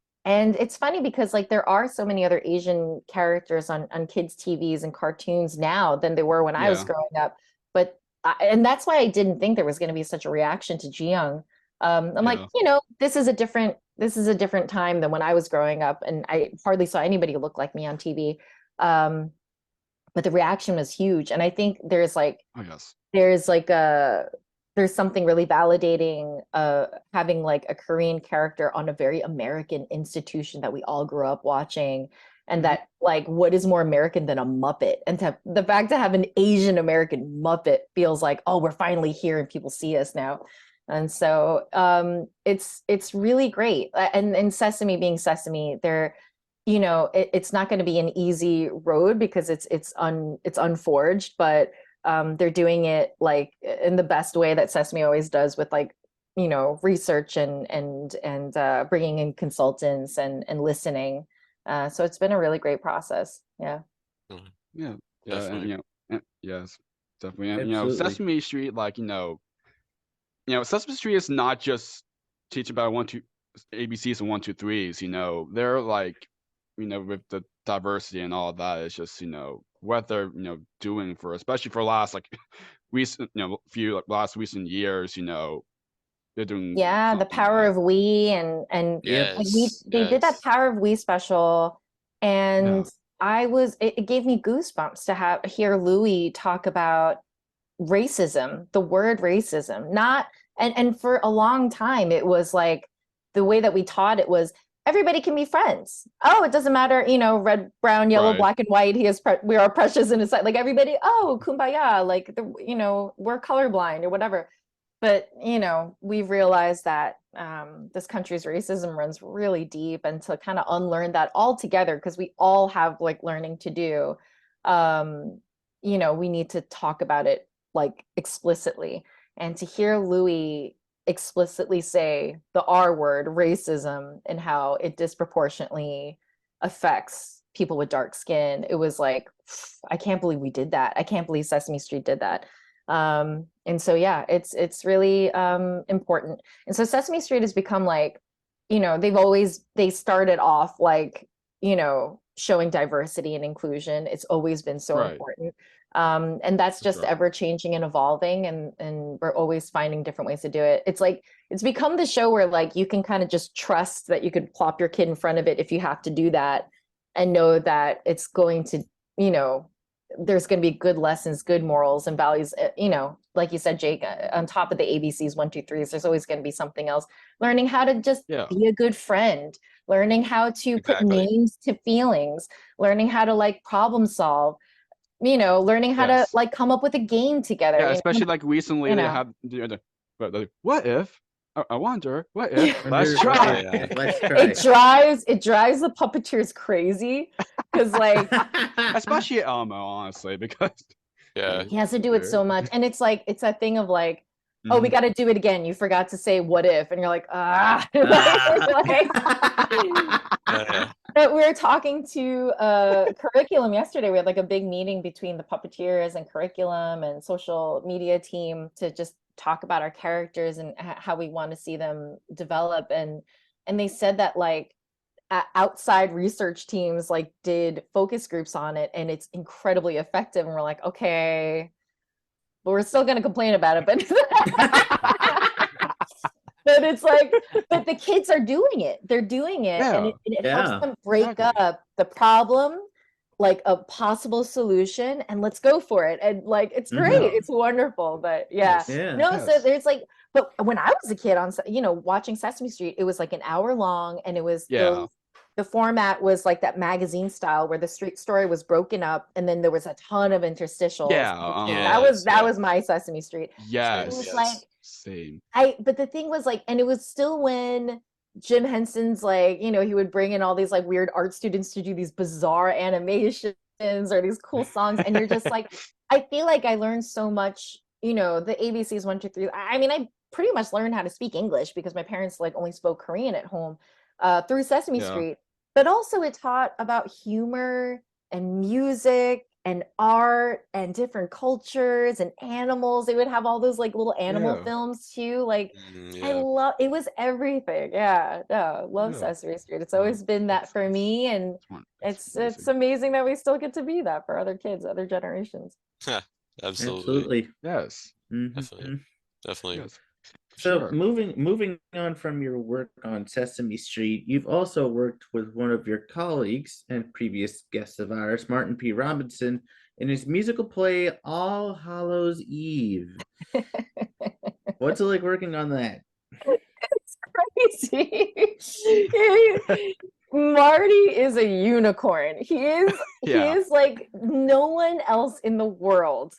it's funny because like there are so many other Asian characters on kids' TVs and cartoons now than there were when I was growing up. But and that's why I didn't think there was going to be such a reaction to Ji-young. I'm like, this is a different time than when I was growing up, and I hardly saw anybody look like me on TV. But the reaction was huge, and I think there's like, there's something really validating having like a Korean character on a very American institution that we all grew up watching, and that like, what is more American than a Muppet? And the fact to have an Asian American Muppet feels like, oh, we're finally here and people see us now. And so it's really great. And Sesame being Sesame, it's not going to be an easy road because it's unforged, but they're doing it like in the best way that Sesame always does, with like, research and bringing in consultants and listening. So it's been a really great process. Yeah. Yeah. Definitely. And, yes, definitely. And, Sesame Street, like, Sesame Street is not just teach about ABCs and 1, 2, 3s. They're like, with the diversity and all that, it's just what they're doing for, especially for last like recent last recent years. They're doing the Power of We and they did that Power of We special, and it gave me goosebumps to hear Louis talk about racism, the word racism. And for a long time it was like the way that we taught it was everybody can be friends. Oh, it doesn't matter, red, brown, yellow, black and white. We are precious in his sight. Like everybody, oh, kumbaya, like we're colorblind or whatever. But we've realized that this country's racism runs really deep, and to kind of unlearn that altogether, because we all have like learning to do. you know, we need to talk about it like explicitly. And to hear Louis explicitly say the R word, racism, and how it disproportionately affects people with dark skin, it was like, I can't believe we did that. I can't believe Sesame Street did that. And so yeah, it's really important. And so Sesame Street has become like, you know, they started off like, you know, showing diversity and inclusion. It's always been so important. And that's just ever changing and evolving, and we're always finding different ways to do it. It's like it's become the show where like you can kind of just trust that you could plop your kid in front of it if you have to do that, and know that it's going to, you know, there's going to be good lessons, good morals and values, you know, like you said, Jake, on top of the ABCs 1, 2, 3s, there's always going to be something else. Learning how to just be a good friend, learning how to put names to feelings, learning how to like problem solve, you know, learning how to like come up with a game together. Yeah, especially like recently they have the what if? I wonder, what if? Let's try. Let's try. It drives the puppeteers crazy because like especially Elmo, honestly, because he has to do it so much. And it's like it's a thing of like, oh, we got to do it again. You forgot to say what if, and you're like, But we were talking to curriculum yesterday. We had like a big meeting between the puppeteers and curriculum and social media team to just talk about our characters and how we want to see them develop. And they said that like outside research teams like did focus groups on it, and it's incredibly effective. And we're like, okay, but we're still going to complain about it. But but it's like, but the kids are doing it. They're doing it, and it helps them break up the problem, like a possible solution, and let's go for it. And like, it's great. It's wonderful. But so there's like, but when I was a kid on, you know, watching Sesame Street, it was like an hour long, and it was the format was like that magazine style where the street story was broken up, and then there was a ton of interstitials. That was my Sesame Street. Yes. It was like same. But the thing was like, and it was still when Jim Henson's like, you know, he would bring in all these like weird art students to do these bizarre animations or these cool songs, and you're just like, I feel like I learned so much, you know, the ABCs 1, 2, 3. I mean, I pretty much learned how to speak English because my parents like only spoke Korean at home through Sesame Street. But also it taught about humor and music and art and different cultures and animals. They would have all those like little animal films too. Like I love it, was everything. Love Sesame Street. It's always been that for me, and it's amazing that we still get to be that for other kids, other generations. Absolutely. Yes. Definitely. Yes. So moving on from your work on Sesame Street, you've also worked with one of your colleagues and previous guests of ours, Martin P. Robinson, in his musical play All Hallows Eve. What's it like working on that? It's crazy. Marty is a unicorn. He is like no one else in the world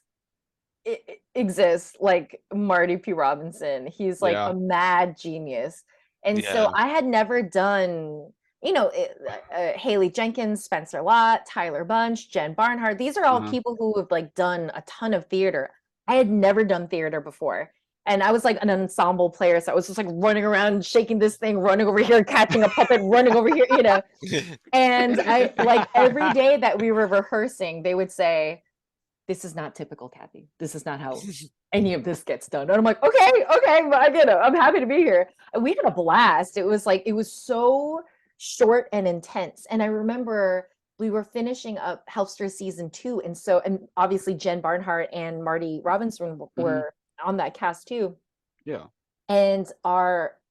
exists like Marty P. Robinson. He's like a mad genius. And so I had never done, you know, Haley Jenkins, Spencer Lott, Tyler Bunch, Jen Barnhart. These are all people who have like done a ton of theater. I had never done theater before. And I was like an ensemble player. So I was just like running around, shaking this thing, running over here, catching a puppet, running over here, you know. And I like every day that we were rehearsing, they would say, "This is not typical, Kathy. This is not how any of this gets done." And I'm like, okay, I get it. I'm happy to be here. And we had a blast. It was like, it was so short and intense. And I remember we were finishing up Helpster season 2. And so, and obviously Jen Barnhart and Marty Robinson were on that cast too. Yeah. And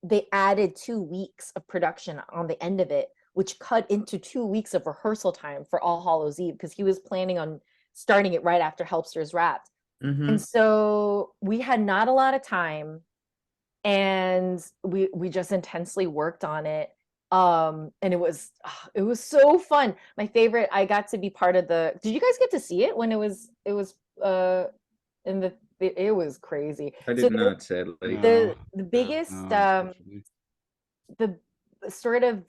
they added 2 weeks of production on the end of it, which cut into 2 weeks of rehearsal time for All Hallows Eve, because he was planning on starting it right after Helpster's wrapped. And so we had not a lot of time, and we just intensely worked on it. And it was so fun. My favorite, I got to be part of did you guys get to see it when it was it was crazy. I did not, sadly. The biggest sort of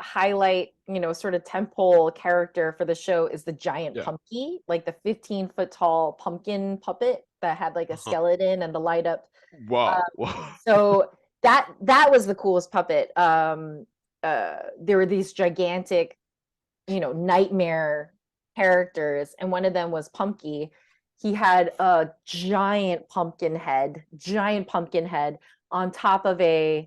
highlight, sort of tentpole character for the show is the giant pumpkin, like the 15-foot tall pumpkin puppet that had like a skeleton and the light up. Wow. So that was the coolest puppet. There were these gigantic, nightmare characters, and one of them was Pumpkin. He had a giant pumpkin head on top of I'm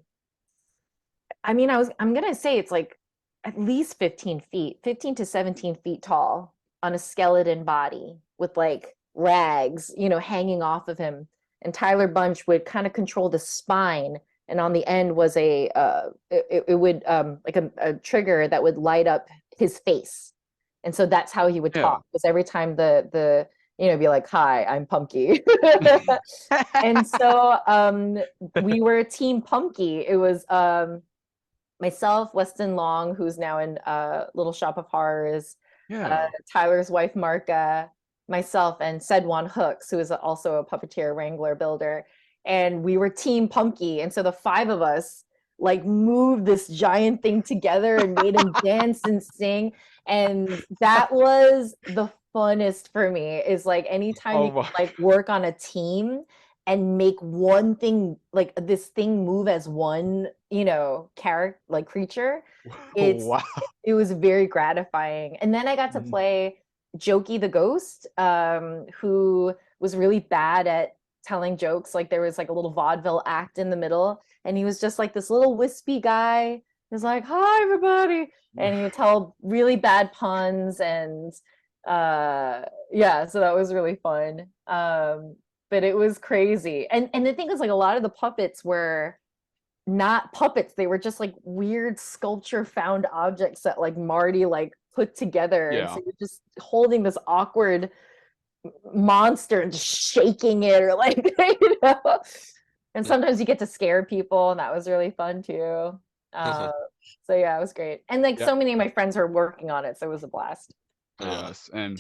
gonna say it's like at least 15 to 17 feet tall on a skeleton body with like rags, hanging off of him. And Tyler Bunch would kind of control the spine, and on the end was like a trigger that would light up his face. And so that's how he would talk, because every time the be like, "Hi, I'm Pumpkin." And so we were Team Pumpkin. It was myself, Weston Long, who's now in Little Shop of Horrors, Tyler's wife Marka, myself, and Sedwan Hooks, who is also a puppeteer, wrangler, builder. And we were Team Pumpkin. And so the five of us like moved this giant thing together and made him dance and sing. And that was the funnest for me, is like anytime you can like work on a team and make one thing, like this thing, move as one, character, like creature. It was very gratifying. And then I got to play Jokey the ghost, who was really bad at telling jokes. Like there was like a little vaudeville act in the middle, and he was just like this little wispy guy. He was like, "Hi, everybody," and he would tell really bad puns, and so that was really fun. But it was crazy. And the thing is, like, a lot of the puppets were not puppets. They were just like weird sculpture found objects that like Marty like put together. And so you're just holding this awkward monster and just shaking it, or like, and sometimes you get to scare people, and that was really fun too. So yeah, it was great. And like so many of my friends were working on it, so it was a blast. Yes. And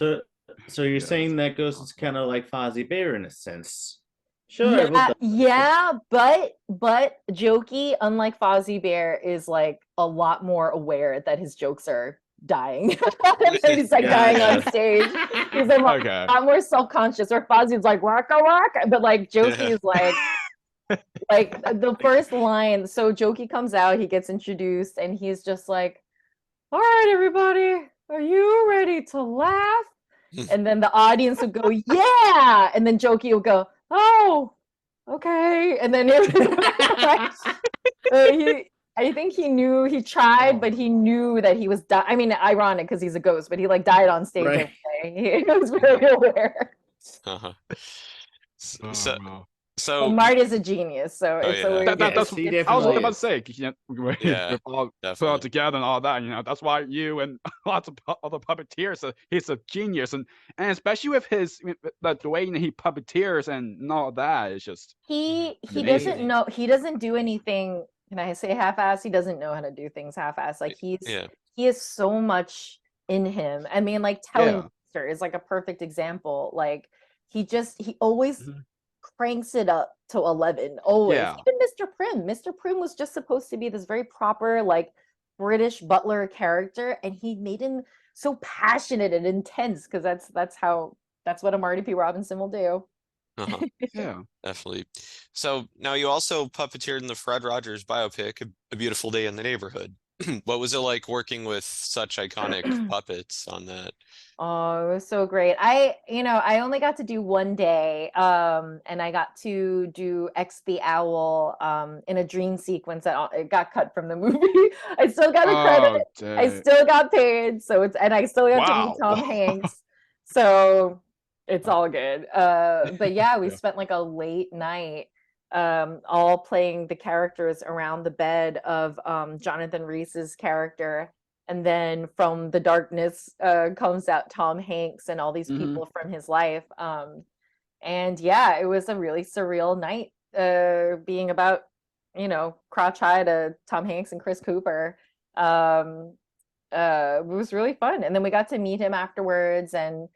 so you're saying that ghost is kind of like Fozzie Bear in a sense. Sure. But Jokey, unlike Fozzie Bear, is like a lot more aware that his jokes are dying. He's like dying on stage. He's like a lot more self-conscious. Or Fozzie's like waka waka, but like Jokey is like like the first line. So Jokey comes out, he gets introduced, and he's just like, "All right, everybody, are you ready to laugh?" And then the audience would go, "Yeah," and then Jokey will go, "Oh, okay," and then I think he knew, he tried, but he knew that he was I mean, ironic because he's a ghost, but he like died on stage every day. He was very aware. So Marty's a genius. So it's that's what I was about to say. We're all put all together and all that. That's why you and lots of other puppeteers. He's a genius, and especially with the way he puppeteers and all that, it's just he doesn't know. He doesn't do anything. Can I say half-ass? He doesn't know how to do things half-ass. Like he has so much in him. I mean, like telling is like a perfect example. Like he always cranks it up to 11 always. Even Mr. Prim was just supposed to be this very proper like British butler character, and he made him so passionate and intense, because that's what a Marty P. Robinson will do. Definitely. So now you also puppeteered in the Fred Rogers biopic, A Beautiful Day in the Neighborhood. What was it like working with such iconic puppets on that? Oh, it was so great. I only got to do one day, and I got to do X the Owl in a dream sequence that it got cut from the movie. I still got a credit. Dang. I still got paid, and I still got to meet Tom Hanks. So it's all good. But yeah, we spent like a late night all playing the characters around the bed of Jonathan Rhys' character. And then from the darkness comes out Tom Hanks and all these people from his life. And yeah, it was a really surreal night being about, crotch high to Tom Hanks and Chris Cooper. It was really fun. And then we got to meet him afterwards, and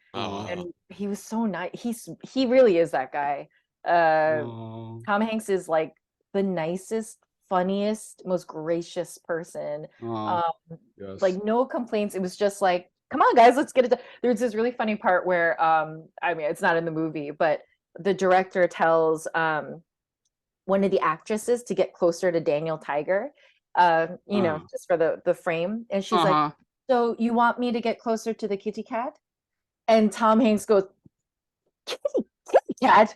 he was so nice. He really is that guy. Tom Hanks is like the nicest, funniest, most gracious person. Yes. Like no complaints. It was just like, come on, guys, let's get it done. There's this really funny part where, I mean, it's not in the movie, but the director tells one of the actresses to get closer to Daniel Tiger, you know, just for the frame. And she's like, so you want me to get closer to the kitty cat? And Tom Hanks goes, kitty cat?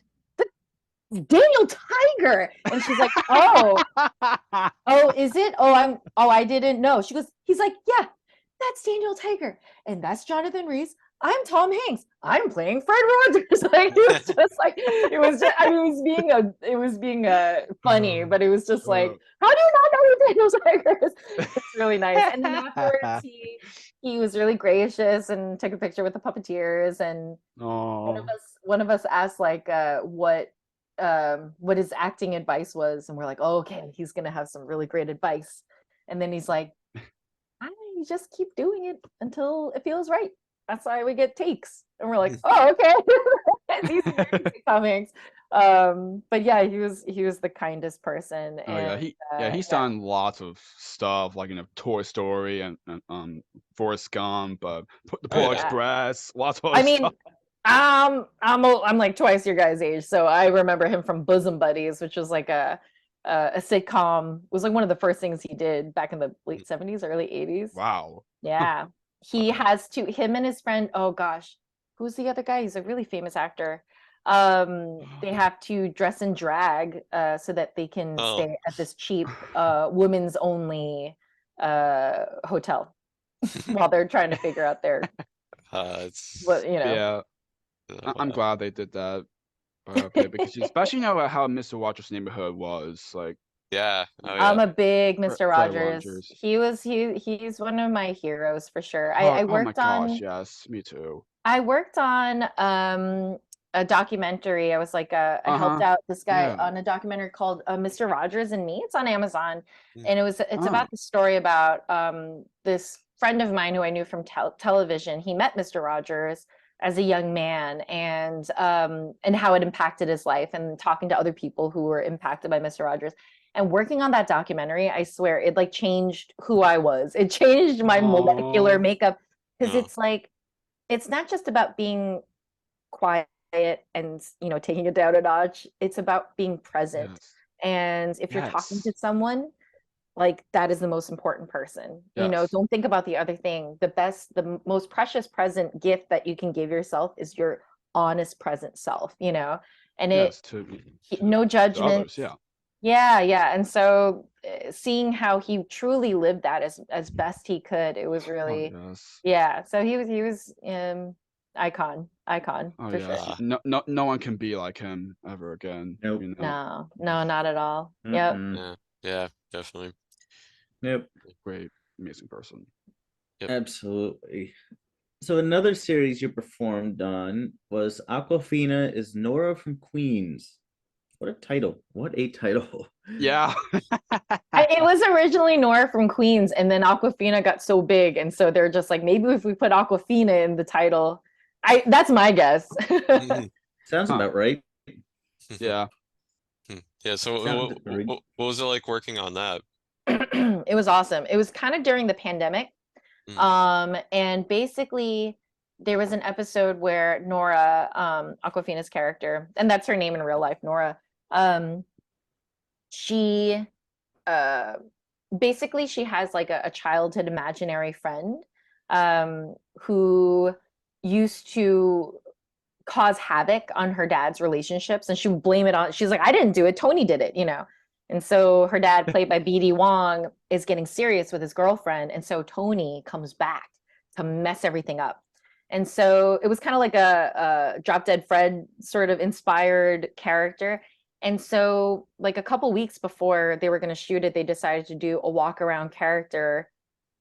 Daniel Tiger. And she's like, oh, is it? I didn't know. She goes, he's like, yeah, that's Daniel Tiger. And that's Jonathan Rhys. I'm Tom Hanks. I'm playing Fred Rogers. Like, it was just like, it was just, I mean, it was being funny, but it was just like, how do you not know who Daniel Tiger is? It's really nice. And then afterwards, he was really gracious and took a picture with the puppeteers. And one of us asked like what his acting advice was, and we're like, oh, okay, he's gonna have some really great advice. And then he's like, I just keep doing it until it feels right. That's why we get takes. And we're like, oh, okay. He's Tom Hanks. But yeah, he was the kindest person. And he's done lots of stuff like, you know, Toy Story and Forrest Gump, the Polar Express, lots of stuff. I'm like twice your guys' age, so I remember him from Bosom Buddies, which was like a sitcom. It was like one of the first things he did back in the late 70s, early 80s. Wow. Yeah. He has him and his friend, oh gosh, who's the other guy? He's a really famous actor. They have to dress in drag so that they can stay at this cheap women's only hotel while they're trying to figure out their Yeah. I'm glad they did that. Because especially now how Mr. Rogers' Neighborhood was like. Yeah. I'm a big Mr. Rogers. He's one of my heroes for sure. I worked on. Yes, me too. I worked on a documentary. I was like I helped out this guy on a documentary called Mr. Rogers and Me. It's on Amazon, and it's about the story about this friend of mine who I knew from television. He met Mr. Rogers as a young man, and how it impacted his life, and talking to other people who were impacted by Mr. Rogers. And working on that documentary, I swear it like changed who I was. It changed my molecular makeup, because it's like, it's not just about being quiet and, you know, taking it down a notch. It's about being present. Yes. And if you're talking to someone, like, that is the most important person. Yes. You know, don't think about the other thing. The most precious present gift that you can give yourself is your honest, present self, you know, and no judgment. Others, yeah. And so seeing how he truly lived that as best he could, it was really, so he was icon for sure. No one can be like him ever again. Nope. You know? No, not at all. Mm-hmm. Yeah, definitely. Yep. Great, amazing person. Yep. Absolutely. So another series you performed on was Awkwafina is Nora from Queens. What a title. Yeah. It was originally Nora from Queens, and then Awkwafina got so big, and so they're just like, maybe if we put Awkwafina in the title. That's my guess. Sounds about right. Yeah. Yeah, so what was it like working on that? It was awesome. It was kind of during the pandemic. And basically there was an episode where Nora, Awkwafina's character, and that's her name in real life, Nora, she basically she has like a childhood imaginary friend who used to cause havoc on her dad's relationships, and she would blame it on, she's like, I didn't do it, Tony did it, you know. And so her dad, played by BD Wong, is getting serious with his girlfriend, and so Tony comes back to mess everything up. And so it was kind of like a Drop Dead Fred sort of inspired character. And so like a couple weeks before they were going to shoot it, they decided to do a walk around character.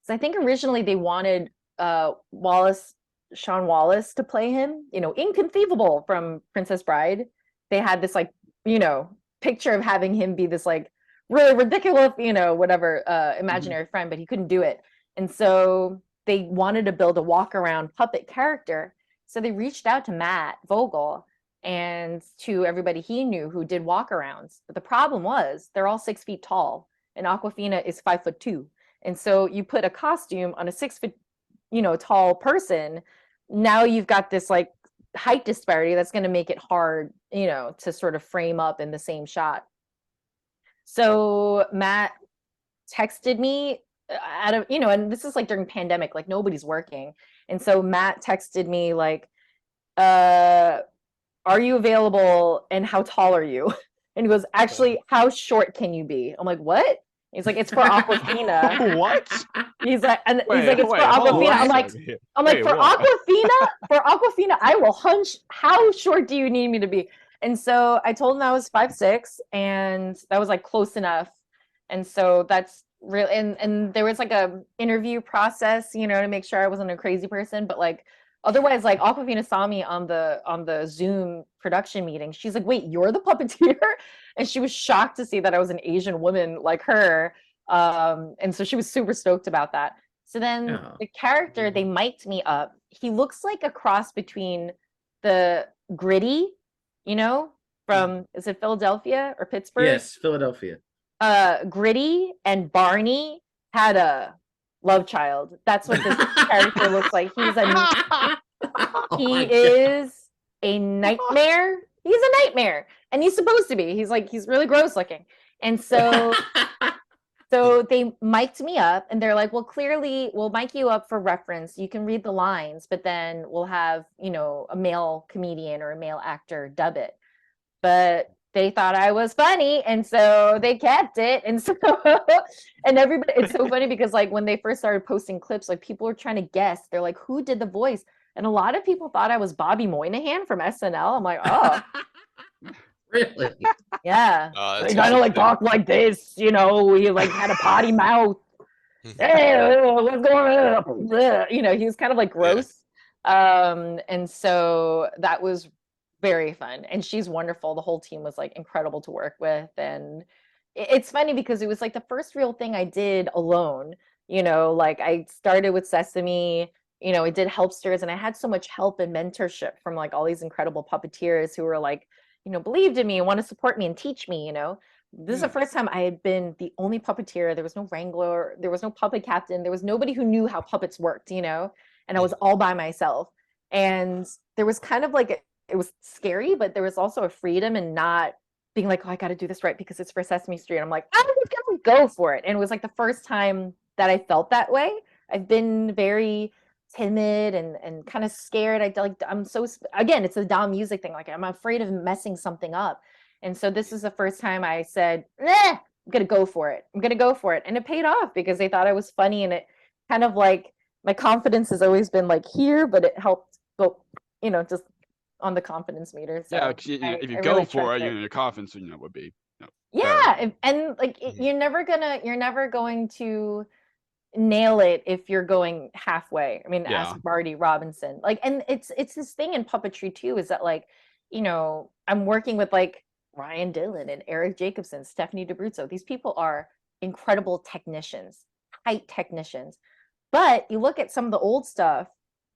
So I think originally they wanted Sean Wallace to play him, you know, Inconceivable from Princess Bride. They had this like, you know, picture of having him be this like really ridiculous, you know, whatever, imaginary friend, but he couldn't do it. And so they wanted to build a walk around puppet character. So they reached out to Matt Vogel and to everybody he knew who did walk arounds. But the problem was they're all 6 feet tall. and Aquafina is 5'2". And so you put a costume on a 6 foot, tall person. Now you've got this like height disparity that's going to make it hard, to sort of frame up in the same shot. So Matt texted me out of, and this is like during pandemic, like nobody's working. And so Matt texted me like, are you available and how tall are you? And he goes, actually, how short can you be? I'm like, what? He's like, it's for Aquafina. What? He's like, it's for hold Aquafina. on. I'm like, for Aquafina, I will hunch. How short do you need me to be? And so I told him I was 5'6", and that was like close enough. And so that's real. And there was like a interview process, to make sure I wasn't a crazy person, but like, otherwise, like Aquafina saw me on the Zoom production meeting. She's like, wait, you're the puppeteer? And she was shocked to see that I was an Asian woman like her. And so she was super stoked about that. So then the character, they mic'd me up. He looks like a cross between the Gritty, from, is it Philadelphia or Pittsburgh? Yes, Philadelphia. Gritty and Barney had a love child. That's what this character looks like. He is a nightmare. He's a nightmare, and he's supposed to be. He's really gross looking. And so they mic'd me up, and they're like, well, clearly we'll mic you up for reference. You can read the lines, but then we'll have, a male comedian or a male actor dub it. But they thought I was funny, and so they kept it. And so, and everybody, it's so funny because like when they first started posting clips, like people were trying to guess. They're like, who did the voice? And a lot of people thought I was Bobby Moynihan from SNL. I'm like, oh. Really? Yeah. He kind of like talked like this, he like had a potty mouth. Hey, what's going on? He was kind of like gross. Yeah. And so that was very fun, and she's wonderful. The whole team was like incredible to work with, and it's funny because it was like the first real thing I did alone. Like I started with Sesame, I did Helpsters, and I had so much help and mentorship from like all these incredible puppeteers who were like, believed in me and want to support me and teach me. This is the first time I had been the only puppeteer. There was no wrangler, there was no puppet captain, there was nobody who knew how puppets worked, and I was all by myself. And there was kind of like it was scary, but there was also a freedom in not being like, oh, I got to do this right because it's for Sesame Street. I'm like, I'm just going to go for it. And it was like the first time that I felt that way. I've been very timid and kind of scared. I'm so, again, it's a Dom music thing. Like I'm afraid of messing something up. And so this is the first time I said, I'm going to go for it. I'm going to go for it. And it paid off because they thought I was funny. And it kind of like, my confidence has always been like here, but it helped go, just on the confidence meter. So yeah, if you go really for it, your confidence, would be. And like you're never going to nail it if you're going halfway. I mean, ask Barty Robinson. Like, and it's this thing in puppetry too, is that like, I'm working with like Ryan Dillon and Eric Jacobson, Stephanie DeBruzzo. These people are incredible technicians, height technicians. But you look at some of the old stuff,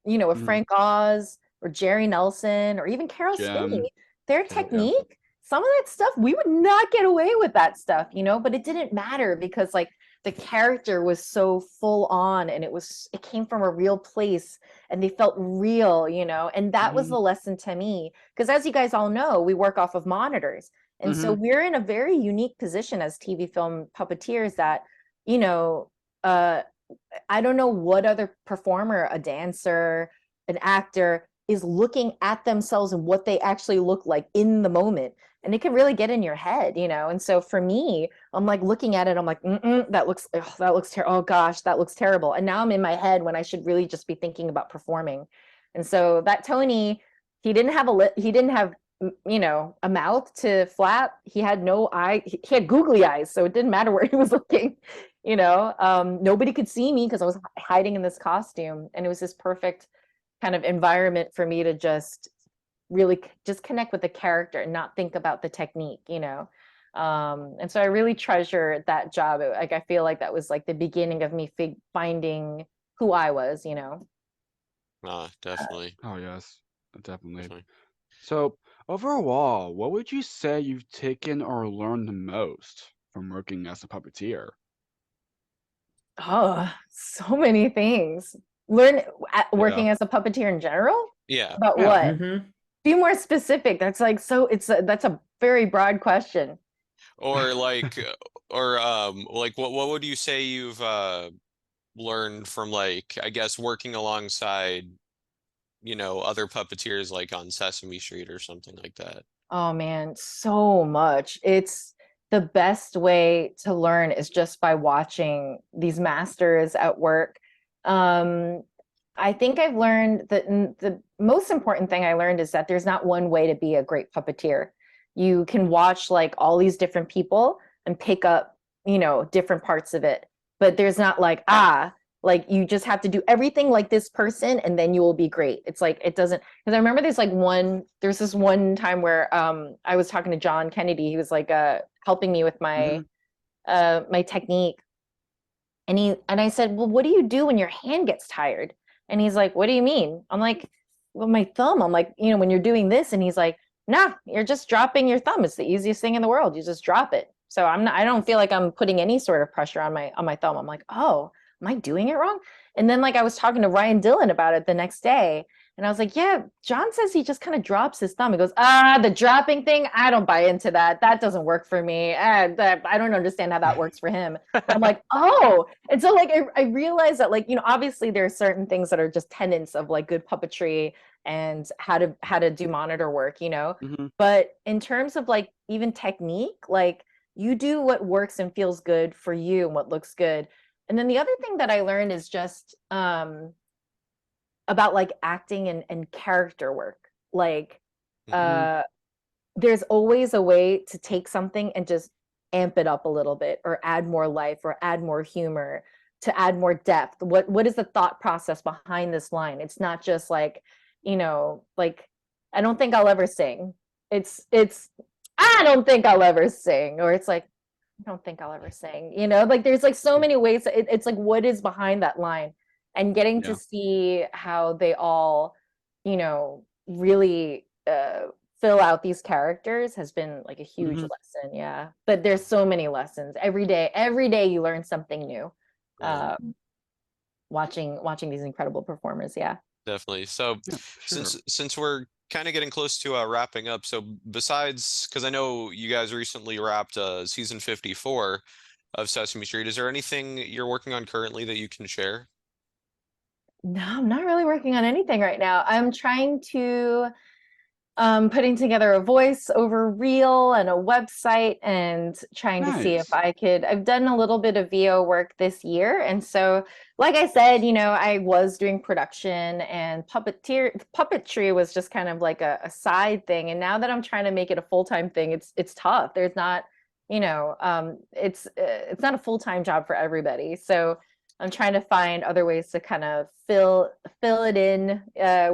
with Frank Oz or Jerry Nelson or even Carol Spinney, their technique, some of that stuff, we would not get away with that stuff, but it didn't matter because like the character was so full on and it came from a real place and they felt real, and that was the lesson to me. Because as you guys all know, we work off of monitors. And so we're in a very unique position as TV film puppeteers that, I don't know what other performer, a dancer, an actor is looking at themselves and what they actually look like in the moment. And it can really get in your head, And so for me, I'm like looking at it, I'm like, that looks terrible. Oh gosh, that looks terrible. And now I'm in my head when I should really just be thinking about performing. And so that Tony, he didn't have a mouth to flap. He had no eye. He had googly eyes. So it didn't matter where he was looking, nobody could see me because I was hiding in this costume. And it was this perfect kind of environment for me to just really just connect with the character and not think about the technique, and so I really treasure that job. Like I feel like that was like the beginning of me finding who I was, Definitely. Oh yes, definitely. So overall, what would you say you've taken or learned the most from working as a puppeteer? Oh, so many things. Working as a puppeteer in general? Yeah. About Yeah. what? Mm-hmm. Be more specific. That's like so that's a very broad question. Or like like what would you say you've learned from, like, I guess, working alongside, other puppeteers like on Sesame Street or something like that? Oh man, so much. It's the best way to learn is just by watching these masters at work. Um, I think I've learned that the most important thing I learned is that there's not one way to be a great puppeteer. You can watch like all these different people and pick up, different parts of it. But there's not like, like you just have to do everything like this person and then you will be great. It's like it doesn't, because I remember there's this one time where I was talking to John Kennedy. He was like helping me with my my technique. And I said, "Well, what do you do when your hand gets tired?" And he's like, "What do you mean?" I'm like, "Well, my thumb." I'm like, when you're doing this, and he's like, "Nah, you're just dropping your thumb. It's the easiest thing in the world. You just drop it." So I don't feel like I'm putting any sort of pressure on my thumb. I'm like, "Oh, am I doing it wrong?" And then like I was talking to Ryan Dillon about it the next day, and I was like, "Yeah, John says he just kind of drops his thumb." He goes, the dropping thing, I don't buy into that. That doesn't work for me. I don't understand how that works for him." And I'm like, "Oh." And so like I realized that like, obviously there are certain things that are just tenets of like good puppetry and how to do monitor work, But in terms of like even technique, like you do what works and feels good for you and what looks good. And then the other thing that I learned is just about like acting and character work. Like there's always a way to take something and just amp it up a little bit or add more life or add more humor to add more depth. What is the thought process behind this line? It's not just like, like I don't think I'll ever sing. It's I don't think I'll ever sing, or it's like I don't think I'll ever sing. Like there's like so many ways. It's like what is behind that line, and getting to see how they all, really fill out these characters has been like a huge lesson. Yeah, but there's so many lessons every day. Every day you learn something new. Watching these incredible performers. Yeah, Definitely. So sure. since we're kind of getting close to wrapping up, so besides, because I know you guys recently wrapped season 54 of Sesame Street, is there anything you're working on currently that you can share? No, I'm not really working on anything right now. I'm trying to putting together a voiceover reel and a website and trying to see if I've done a little bit of VO work this year. And so, like I said, I was doing production, and puppetry was just kind of like a side thing. And now that I'm trying to make it a full-time thing, it's tough. There's not, it's not a full-time job for everybody. So I'm trying to find other ways to kind of fill it in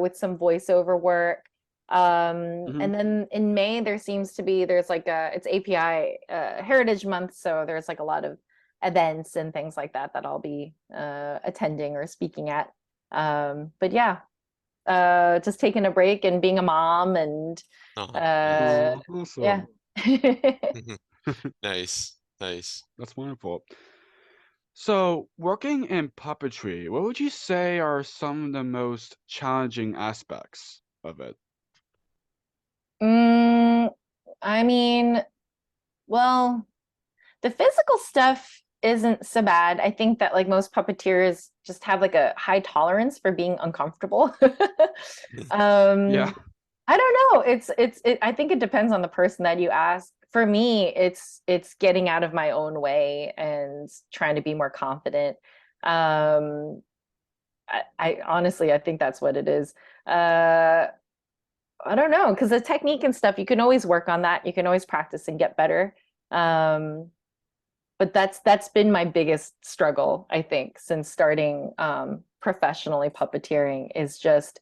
with some voiceover work. And then in May there's like it's API Heritage Month, so there's like a lot of events and things like that I'll be attending or speaking at. But yeah, just taking a break and being a mom and awesome. Yeah. Nice. That's wonderful. So, working in puppetry, what would you say are some of the most challenging aspects of it? I mean, well, the physical stuff isn't so bad. I think that like most puppeteers just have like a high tolerance for being uncomfortable. Yeah. I don't know. I think it depends on the person that you ask. For me, it's getting out of my own way and trying to be more confident. I honestly, I think that's what it is. I don't know, because the technique and stuff, you can always work on that. You can always practice and get better. But that's been my biggest struggle, I think, since starting professionally puppeteering, is just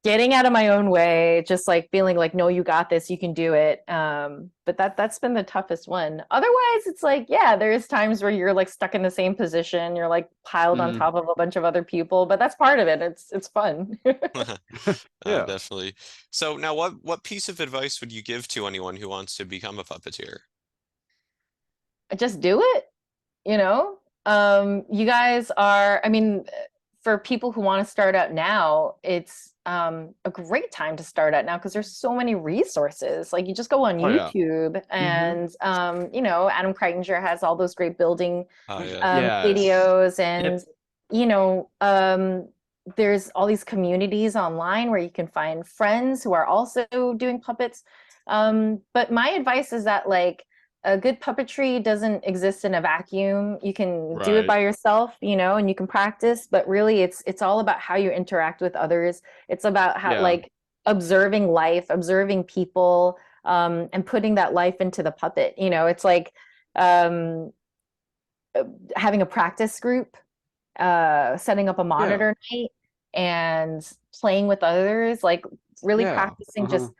getting out of my own way, just like feeling like, no, you got this, you can do it. But that's been the toughest one. Otherwise, it's like, yeah, there's times where you're like stuck in the same position, you're like piled on top of a bunch of other people, but that's part of it. It's fun. Yeah. Definitely. So now what piece of advice would you give to anyone who wants to become a puppeteer? just do it, you know? You guys are, I mean, for people who want to start out now, it's a great time to start out now because there's so many resources. Like you just go on YouTube and you know, Adam Kreitinger has all those great building videos, and you know, there's all these communities online where you can find friends who are also doing puppets. But my advice is that like a good puppetry doesn't exist in a vacuum. You can do it by yourself, you know, and you can practice, but really it's all about how you interact with others. It's about how like observing life, observing people, and putting that life into the puppet. You know, it's like having a practice group, setting up a monitor night and playing with others, like really practicing just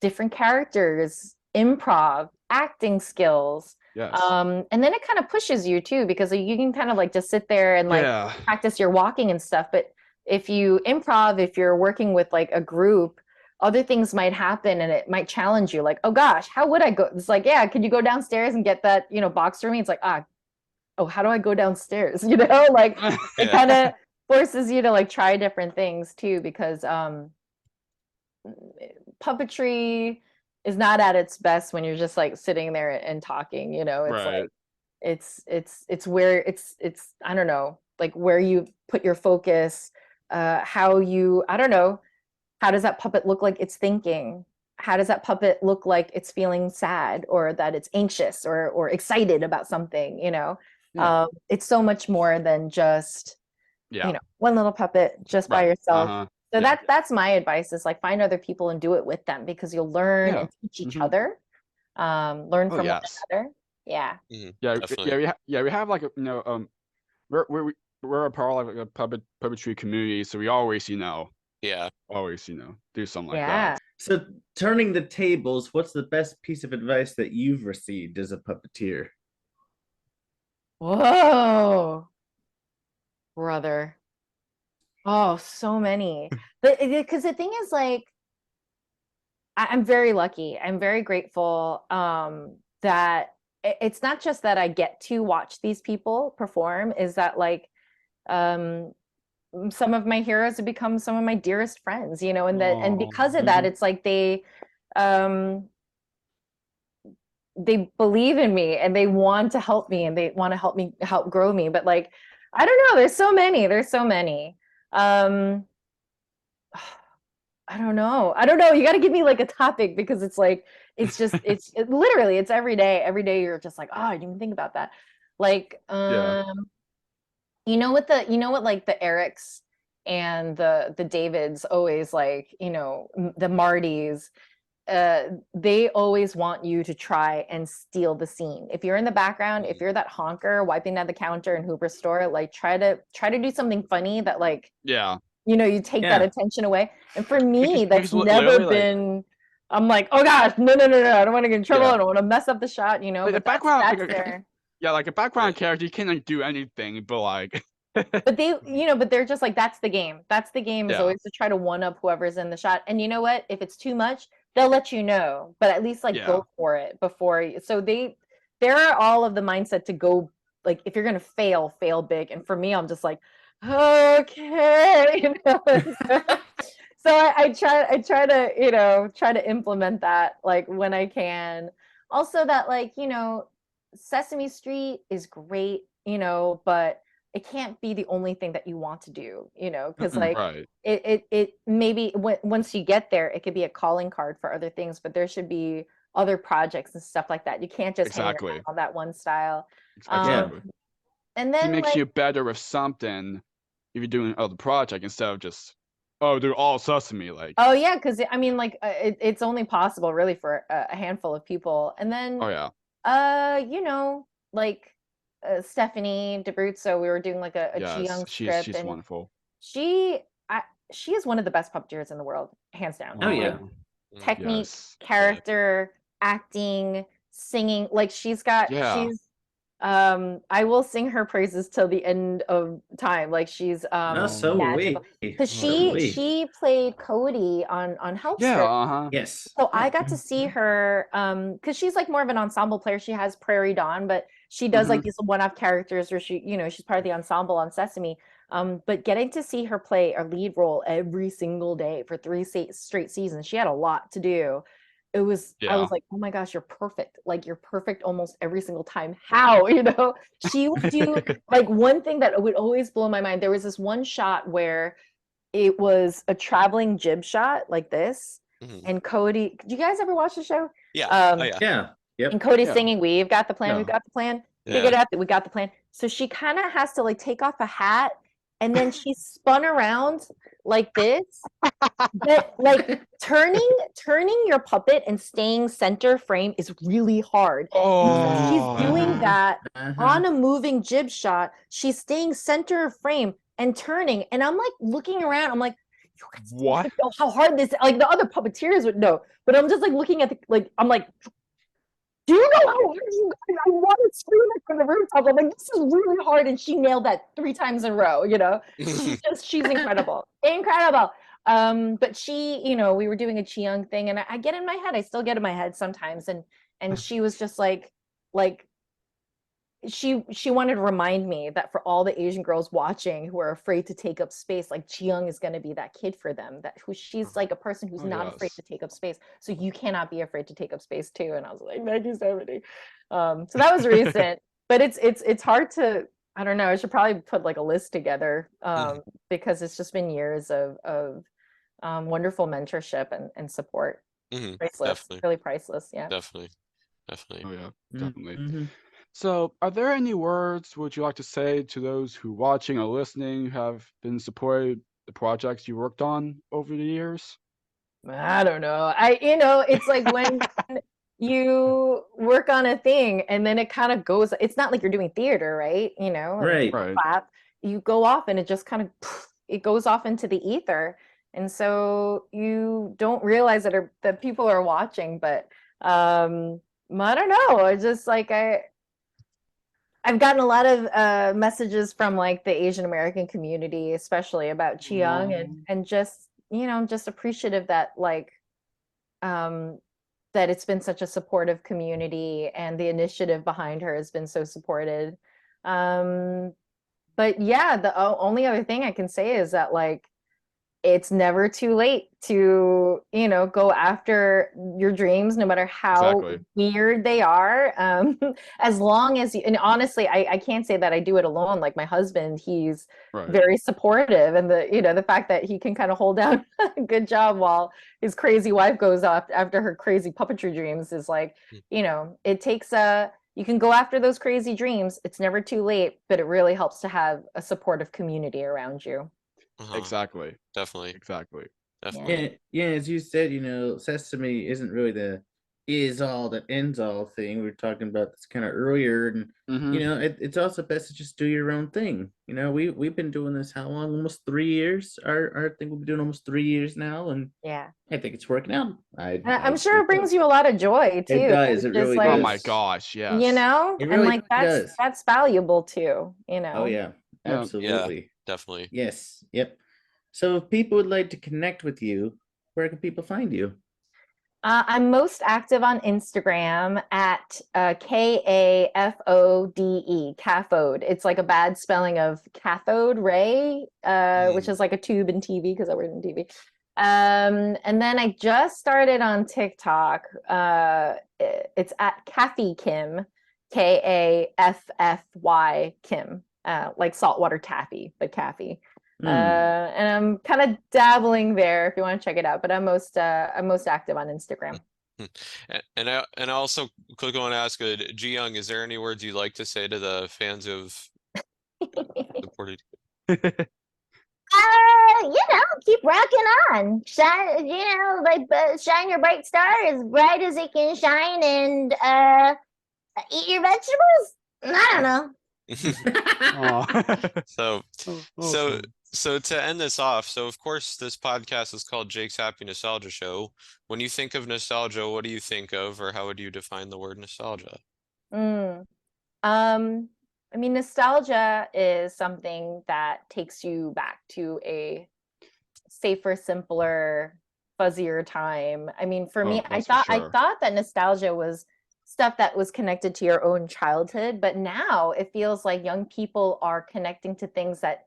different characters, improv, acting skills. And then it kind of pushes you too, because you can kind of like just sit there and like practice your walking and stuff. But if you improv, if you're working with like a group, other things might happen and it might challenge you. Like, oh gosh, how would I go? It's like, yeah, can you go downstairs and get that, you know, box for me? It's like, oh, how do I go downstairs? You know, like it kind of forces you to like try different things too, because puppetry is not at its best when you're just like sitting there and talking, you know. It's like it's where it's I don't know, like where you put your focus, how you, I don't know, how does that puppet look like it's thinking? How does that puppet look like it's feeling sad or that it's anxious or excited about something, you know? It's so much more than just you know, one little puppet just by yourself. So that's my advice, is like find other people and do it with them, because you'll learn and teach each other, learn from one another. We have like a, you know, we're a part of like a puppetry community, so we always, you know, always, you know, do something like that. So turning the tables, what's the best piece of advice that you've received as a puppeteer? Whoa, brother. Oh, so many. But because the thing is, like, I'm very lucky. I'm very grateful that it's not just that I get to watch these people perform, is that like some of my heroes have become some of my dearest friends, you know, and that, and because of that, it's like they believe in me and they want to help me and they want to help grow me. But like, I don't know, there's so many. I don't know. You got to give me like a topic, because it's like, it's just, literally, it's every day. Every day you're just like, oh, I didn't even think about that. Like, you know what like the Erics and the Davids always like, you know, the Martys, they always want you to try and steal the scene. If you're in the background, if you're that honker wiping down the counter in Hooper store, like try to do something funny that like, you know, you take that attention away. And for me, that's never been like, I'm like, oh gosh, no, I don't want to get in trouble. I don't want to mess up the shot, you know. Like but the background, that's there. Like a background character, you can't do anything, but like but they, you know, but they're just like, that's the game. Is always to try to one up whoever's in the shot. And you know what? If it's too much, they'll let you know, but at least like go for it before. So they're all of the mindset to go, like, if you're gonna fail big. And for me, I'm just like, okay, you know. So I try to, you know, try to implement that like when I can. Also that, like, you know, Sesame Street is great, you know, but it can't be the only thing that you want to do, you know, because like it maybe once you get there, it could be a calling card for other things, but there should be other projects and stuff like that. You can't just hang your hat on that one style. And then it makes you better with something if you're doing other project instead of just, oh, they're all Sesame, like. Oh yeah, because I mean, like it's only possible really for a handful of people. And then you know, like Stephanie DeBruzzo, we were doing like a Ji-young script. She's wonderful. She is one of the best puppeteers in the world, hands down. Oh yeah. Technique, character, acting, singing, like she's I will sing her praises till the end of time. Like she's So magical. wait. Because So wait. she played Cody on Help Yeah, Strip. Yes. So I got to see her because she's like more of an ensemble player. She has Prairie Dawn, but she does like these one-off characters where she, you know, she's part of the ensemble on Sesame. But getting to see her play a lead role every single day for 3 straight seasons, she had a lot to do. I was like, oh my gosh, you're perfect. Like you're perfect almost every single time. How, you know? She would do like one thing that would always blow my mind. There was this one shot where it was a traveling jib shot like this. And Cody, did you guys ever watch the show? Yeah. Yeah. Yep. And Cody's singing, "We've got the plan, Yeah. we've got the plan, Yeah. figured out that we got the plan." So she kind of has to like take off a hat, and then she spun around like this. But like turning your puppet and staying center frame is really hard. Oh, She's doing that Uh-huh. on a moving jib shot. She's staying center of frame and turning, and I'm like looking around. I'm like, you guys What? don't know how hard this. Like the other puppeteers would know, but I'm just like looking at the like. I'm like, do you know how hard you guys? I want to scream it from the rooftop. I'm like, this is really hard, and she nailed that 3 times in a row. You know, she's incredible, incredible. But she, you know, we were doing a Chi-Young thing, and I get in my head. I still get in my head sometimes, and she was just like she wanted to remind me that for all the Asian girls watching who are afraid to take up space, like Chi-Young is going to be that kid for them. That who she's like a person who's not afraid to take up space. So you cannot be afraid to take up space too. And I was like, thank you, Stephanie. So that was recent, but it's hard to. I don't know. I should probably put like a list together because it's just been years of wonderful mentorship and support. Priceless, Definitely. really priceless. Yeah. Definitely. Oh yeah, definitely. Mhm. So, are there any words would you like to say to those who watching or listening have been supported the projects you worked on over the years? I don't know. It's like when you work on a thing and then it kind of goes, it's not like you're doing theater, right? You know, Right. Right. clap, you go off and it just kind of, it goes off into the ether. And so you don't realize that people are watching, but I don't know. It's just like I've gotten a lot of messages from like the Asian American community, especially about Chi-Young and just, you know, I'm just appreciative that like that it's been such a supportive community and the initiative behind her has been so supported. But yeah, the only other thing I can say is that like it's never too late to, you know, go after your dreams, no matter how weird they are. As long as you, and honestly, I can't say that I do it alone. Like my husband, he's very supportive, and the fact that he can kind of hold down a good job while his crazy wife goes off after her crazy puppetry dreams is like, you know, it takes you can go after those crazy dreams. It's never too late, but it really helps to have a supportive community around you. Exactly. Definitely. Exactly. Definitely. Yeah, as you said, you know, Sesame isn't really the is all that ends all thing. We were talking about this kind of earlier, and you know, it's also best to just do your own thing. You know, we've been doing this how long? Almost 3 years. Our thing we've been doing almost 3 years now, and yeah, I think it's working out. I'm sure it brings you a lot of joy too. It does. It really like, does. Oh my gosh, yes. You know, it and really like that's valuable too. You know. Oh yeah, absolutely. Yeah, definitely. Yes. Yep. So if people would like to connect with you, where can people find you? I'm most active on Instagram at KAFODE, cathode. It's like a bad spelling of cathode ray, which is like a tube in TV because I work in TV. And then I just started on TikTok. It's at Kathleen Kim, KAFFY Kim, like saltwater taffy, but Kathy. And I'm kind of dabbling there if you want to check it out, but I'm most active on Instagram. And I also quickly want to ask, Ji-Young, is there any words you'd like to say to the fans of supported? Keep rocking on. Shine, shine your bright star as bright as it can shine, and eat your vegetables. I don't know. So to end this off, so of course this podcast is called Jake's Happy Nostalgia Show. When you think of nostalgia, what do you think of, or how would you define the word nostalgia? I mean, nostalgia is something that takes you back to a safer, simpler, fuzzier time. I mean, for me, I thought that nostalgia was stuff that was connected to your own childhood, but now it feels like young people are connecting to things that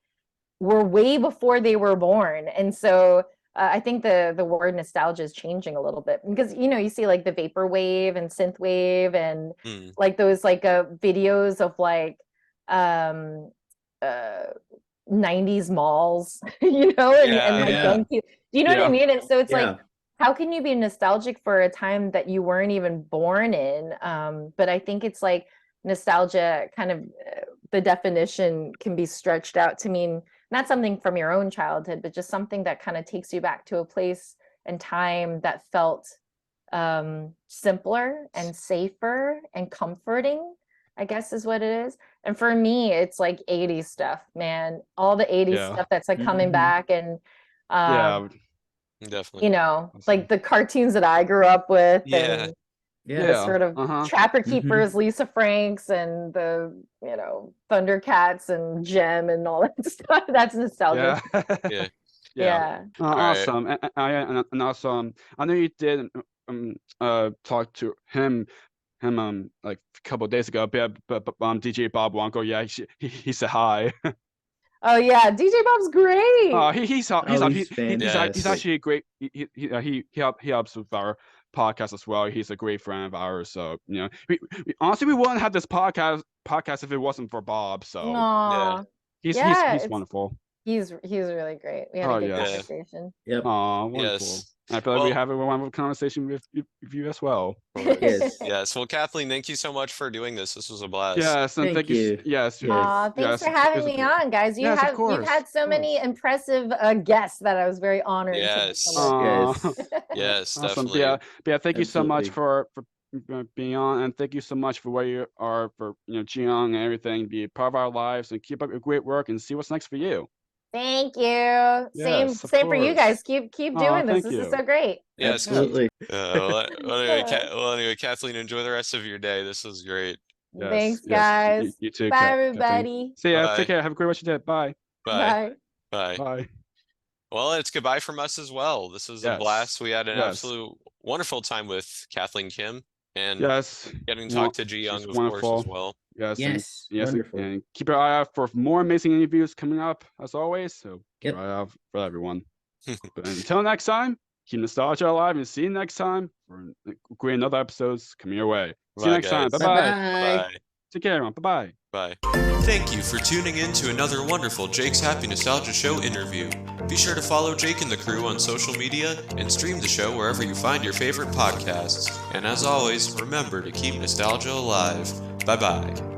were way before they were born. And so I think the word nostalgia is changing a little bit, because you see like the vaporwave and synthwave and like those like videos of like 90s malls, and like young people. Do you know what I mean? And so it's like, how can you be nostalgic for a time that you weren't even born in? But I think it's like nostalgia kind of the definition can be stretched out to mean not something from your own childhood, but just something that kind of takes you back to a place and time that felt simpler and safer and comforting, I guess is what it is. And for me, it's like 80s stuff, man. All the 80s stuff that's like coming back, and definitely. Like the cartoons that I grew up with, and the sort of Trapper Keepers, Lisa Franks, and the Thundercats and Gem and all that stuff. That's nostalgia. Awesome. And also, I know you did talk to him like a couple of days ago, but DJ Bob Runkel, he said hi. Oh yeah, DJ Bob's great. He's actually great. He helps with our podcast as well. He's a great friend of ours. So we honestly, we wouldn't have this podcast if it wasn't for Bob. So he's wonderful. He's really great. We had a good conversation. Yep. Wonderful. Yes. I feel like we have a wonderful conversation with you as well. Yes. Well, Kathleen, thank you so much for doing this. This was a blast. Yes, and thank you. Yes. Thanks for having me on, guys. You've had so many impressive guests that I was very honored. Yes. Yes, awesome. definitely. Yeah. Thank you so much for being on, and thank you so much for where you are, for Jiyoung and everything. Be a part of our lives, and keep up your great work, and see what's next for you. Thank you. Same for you guys. Keep doing this. This is so great. Yes, absolutely. Well, anyway, Kathleen, enjoy the rest of your day. This was great. Yes, thanks, guys. You too. Bye, everybody. See ya. Bye. Take care. Have a great rest of your day. Bye. Bye. Bye. Bye. Well, it's goodbye from us as well. This was a blast. We had an absolute wonderful time with Kathleen Kim, and getting to talk to Jiyoung, of course, as well. Yes. Wonderful. And keep your eye out for more amazing interviews coming up, as always. So keep your eye out for everyone. But until next time, keep nostalgia alive, and see you next time for great another episodes coming your way. See you next time. Bye-bye. Bye. Take care, everyone. Bye-bye. Bye. Thank you for tuning in to another wonderful Jake's Happy Nostalgia Show interview. Be sure to follow Jake and the crew on social media and stream the show wherever you find your favorite podcasts. And as always, remember to keep nostalgia alive. Bye-bye.